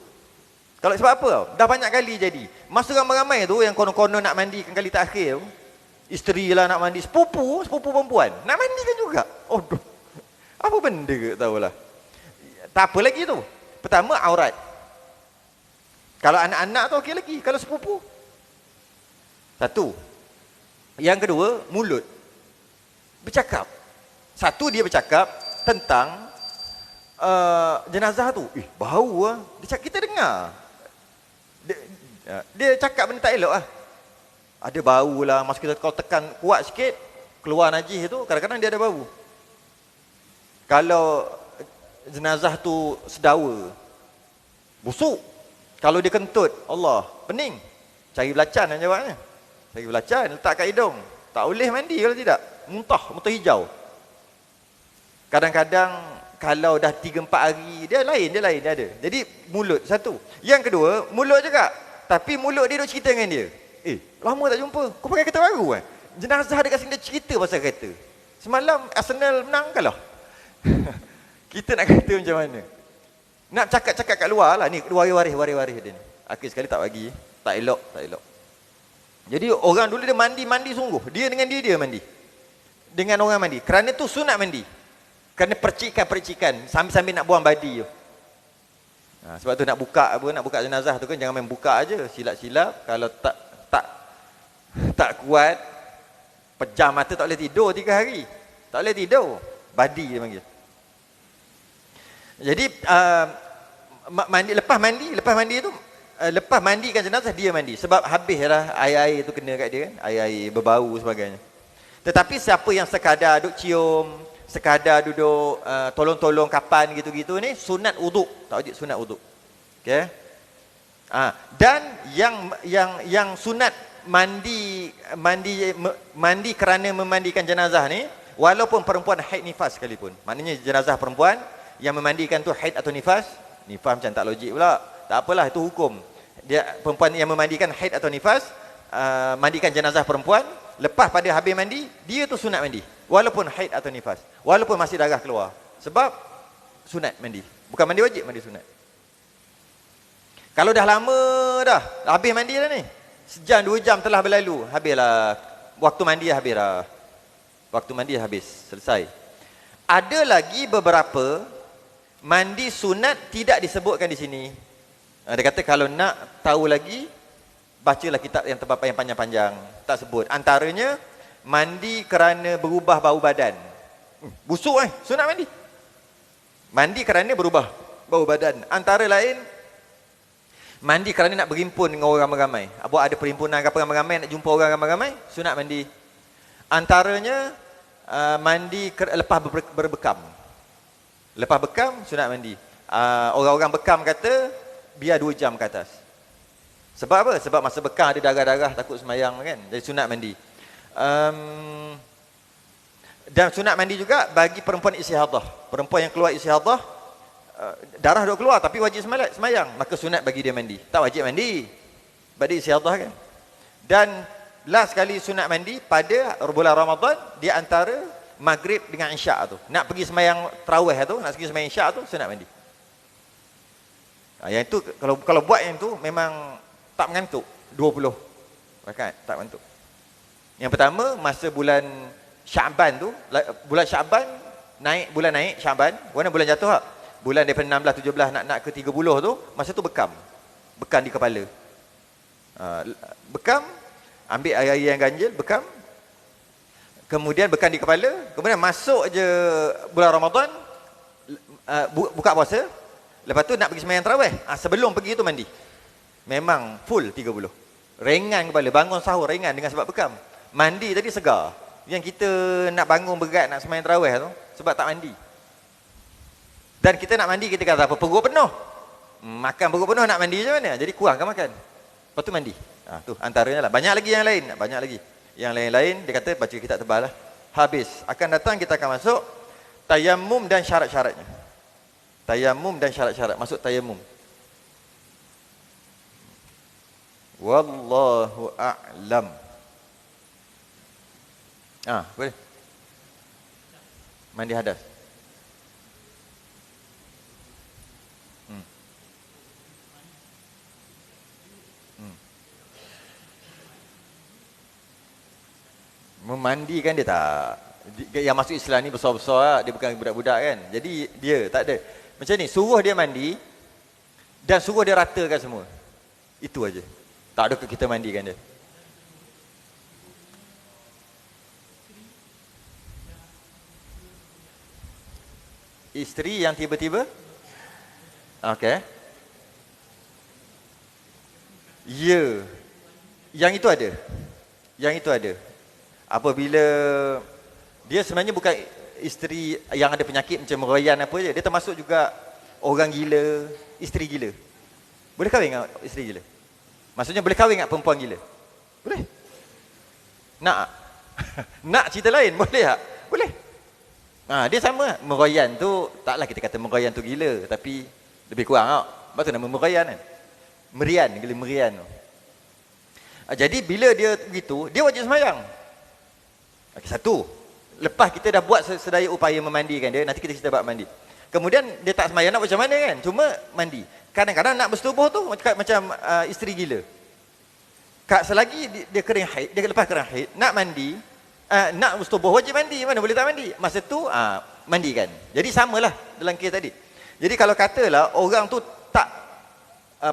Kalau sebab apa tau? Dah banyak kali jadi. Masa ramai-ramai tu yang konon-konon nak mandikan kali terakhir tu, isteri lah nak mandi, sepupu perempuan nak mandikan juga. Oh, apa benda ke tahulah. Tak apa lagi tu. Pertama aurat. Kalau anak-anak tu okey lagi, kalau sepupu. Satu. Yang kedua, mulut. Bercakap. Satu, dia bercakap tentang jenazah tu. Bau lah. Kita dengar. Dia cakap benda tak elok lah. Ada bau lah. Masa kita kalau tekan kuat sikit, keluar najis tu, kadang-kadang dia ada bau. Kalau jenazah tu sedawa, busuk. Kalau dia kentut, Allah, pening. Cari belacan yang jawabnya. Cari belacan, letak kat hidung. Tak boleh mandi kalau tidak. Muntah hijau. Kadang-kadang kalau dah 3-4 hari, dia lain, dia ada. Jadi mulut satu. Yang kedua, mulut juga. tapi mulut dia duk cerita dengan dia. Lama tak jumpa. Kau pakai kereta baru kan? Jenazah dekat sini dia cerita pasal kereta. Semalam Arsenal menang kalah. Kita nak kata macam mana? Nak cakap-cakap kat luar lah. Ni waris dia ni. Akhir sekali tak bagi. Tak elok. Jadi orang dulu dia mandi sungguh. Dia dengan dia mandi. Dengan orang mandi. Kerana tu sunat mandi. Kerana percikan. Sambil-sambil nak buang badi tu. Sebab tu nak buka jenazah tu kan jangan main buka aja. Silap-silap. Kalau tak kuat, pejam mata tak boleh tidur 3 hari. Tak boleh tidur. Badi dia panggil. Jadi lepas mandikan jenazah dia mandi sebab habislah air tu kena kat dia kan, air berbau sebagainya. Tetapi siapa yang sekadar duk cium, sekadar duduk tolong-tolong kapan gitu-gitu ni sunat wuduk, tak wajib sunat wuduk. Okey. Dan yang sunat mandi kerana memandikan jenazah ni walaupun perempuan haid nifas sekalipun. Maknanya jenazah perempuan yang memandikan tu haid atau nifas macam tak logik pula. Tak apalah, itu hukum. Dia perempuan yang memandikan haid atau nifas mandikan jenazah perempuan, lepas pada habis mandi, dia tu sunat mandi. Walaupun haid atau nifas. Walaupun masih darah keluar. Sebab sunat mandi. Bukan mandi wajib, mandi sunat. Kalau dah lama dah, habis mandi dah ni. Sejam, 2 jam telah berlalu, habislah. Waktu mandi habis dah. Waktu mandi habis, selesai. Ada lagi beberapa mandi sunat tidak disebutkan di sini. Dia kata kalau nak tahu lagi, bacalah kitab yang terpapai yang panjang-panjang. Tak sebut. Antaranya, mandi kerana berubah bau badan. Busuk sunat mandi. Mandi kerana berubah bau badan. Antara lain, mandi kerana nak berhimpun dengan orang ramai-ramai. Ada perhimpunan apa ramai-ramai, nak jumpa orang ramai-ramai, sunat mandi. Antaranya, mandi lepas berbekam. Lepas bekam, sunat mandi. Orang-orang bekam kata, biar 2 jam ke atas. Sebab apa? Sebab masa bekam ada darah-darah, takut semayang kan. Jadi sunat mandi. Dan sunat mandi juga bagi perempuan istihadah. Perempuan yang keluar istihadah, darah dah keluar tapi wajib semayang. Maka sunat bagi dia mandi. Tak wajib mandi. Sebab dia istihadah kan. Dan last sekali sunat mandi pada bulan Ramadan, di antara maghrib dengan isyak tu. Nak pergi semayang tarawih tu, nak pergi semayang isyak tu, sunat mandi. Yang itu kalau buat yang tu memang tak mengantuk. 20 rakaat tak mengantuk. Yang pertama masa bulan Syaban tu, bulan Syaban bulan naik Syaban, mana bulan jatuh tak? Bulan daripada 16 17 nak ke 30 tu, masa tu bekam di kepala. Bekam, ambil air yang ganjil, bekam. Kemudian bekam di kepala, kemudian masuk je bulan Ramadan, buka puasa. Lepas tu nak pergi sembahyang tarawih. Sebelum pergi tu mandi. Memang full 30. Ringan kepala, bangun sahur ringan dengan sebab bekam. Mandi tadi segar. Yang kita nak bangun berat nak sembahyang tarawih tu sebab tak mandi. Dan kita nak mandi, kita kata apa? Perut penuh. Makan perut penuh nak mandi macam mana? Jadi kurangkan makan. Lepas tu mandi. Tu antaranya lah. Banyak lagi yang lain. Banyak lagi. Yang lain-lain dia kata baca kitab tebal lah. Habis. Akan datang kita akan masuk tayammum dan syarat-syaratnya. Tayammum dan syarat-syarat. Masuk tayammum. Wallahu a'lam. Boleh. Mandi hadas. Memandikan dia tak. Yang masuk Islam ni besar-besar, dia bukan budak-budak kan. Jadi dia tak ada. Macam ni, suruh dia mandi dan suruh dia ratakan semua. Itu aja. Tak ada kita mandikan dia. Isteri yang tiba-tiba okey. Ya. Yang itu ada. Yang itu ada. Apabila dia sebenarnya bukan isteri yang ada penyakit macam meroyan apa je, dia termasuk juga orang gila, isteri gila. Boleh kahwin dengan isteri gila? Maksudnya boleh kahwin dengan perempuan gila? Boleh. Nak? Nak cerita lain boleh tak? Boleh. Dia sama. Meroyan tu taklah kita kata meroyan tu gila, tapi lebih kurang tak? Sebab tu nama meroyan kan. Merian, gila merian tu. Jadi bila dia begitu, dia wajib sembahyang. Okay, satu. Lepas kita dah buat sedaya upaya memandikan dia, nanti kita cerita bab mandi. Kemudian dia tak sembahyang nak macam mana kan? Cuma mandi. Kadang-kadang nak bersetubuh tu macam isteri gila. Selagi dia kering haid, dia lepas kering haid, nak mandi, nak bersetubuh wajib mandi, mana boleh tak mandi? Masa tu mandikan. Jadi samalah dalam kes tadi. Jadi kalau katalah orang tu tak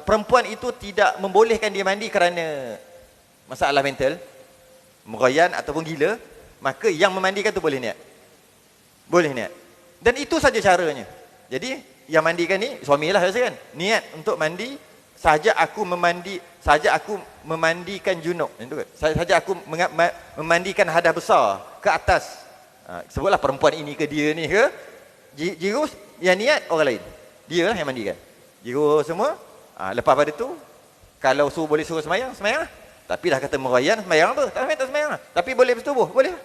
perempuan itu tidak membolehkan dia mandi kerana masalah mental, merayan ataupun gila, maka yang memandikan tu boleh niat. Boleh niat. Dan itu saja caranya. Jadi yang mandikan ni suamilah rasa kan. Niat untuk mandi, sahaja aku memandikan junub. Itu kan. Sahaja aku memandikan hadas besar ke atas. Sebutlah perempuan ini ke dia ni ke. Jiru yang niat orang lain. Dia lah yang mandikan. Jiru semua. Lepas pada tu, kalau boleh suruh semayang, semayang lah. Tapi dah kata merayan, semayang apa? Tak semayang lah. Tapi boleh bersetubuh, boleh lah.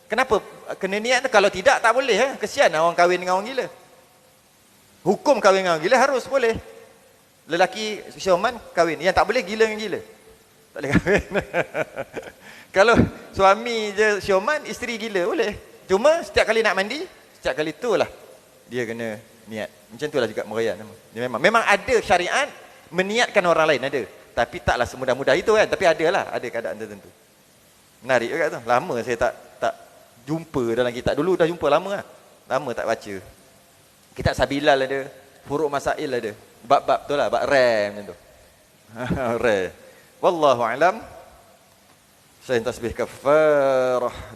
Kenapa? Kena niat tu. Kalau tidak, tak boleh. Kesian lah orang kahwin dengan orang gila. Hukum kahwin dengan orang gila harus boleh. Lelaki Syauman kahwin. Yang tak boleh, gila dengan gila. Tak boleh kahwin. Kalau suami je Syauman, isteri gila, boleh. Cuma setiap kali nak mandi, setiap kali tu lah dia kena niat. Macam tu lah juga merayan. Dia memang ada syariat meniatkan orang lain, ada. Tapi taklah semudah-mudah itu kan. Tapi ada keadaan tertentu. Menarik juga tu. Lama saya tak jumpa dalam kitab. Dulu dah jumpa lama lah. Lama tak baca. Kitab Sabilal ada. Furuk Masail ada. Bab-bab tu lah. Bab rem macam tu. Rem. Wallahu alam. Saya tasbih kafarah.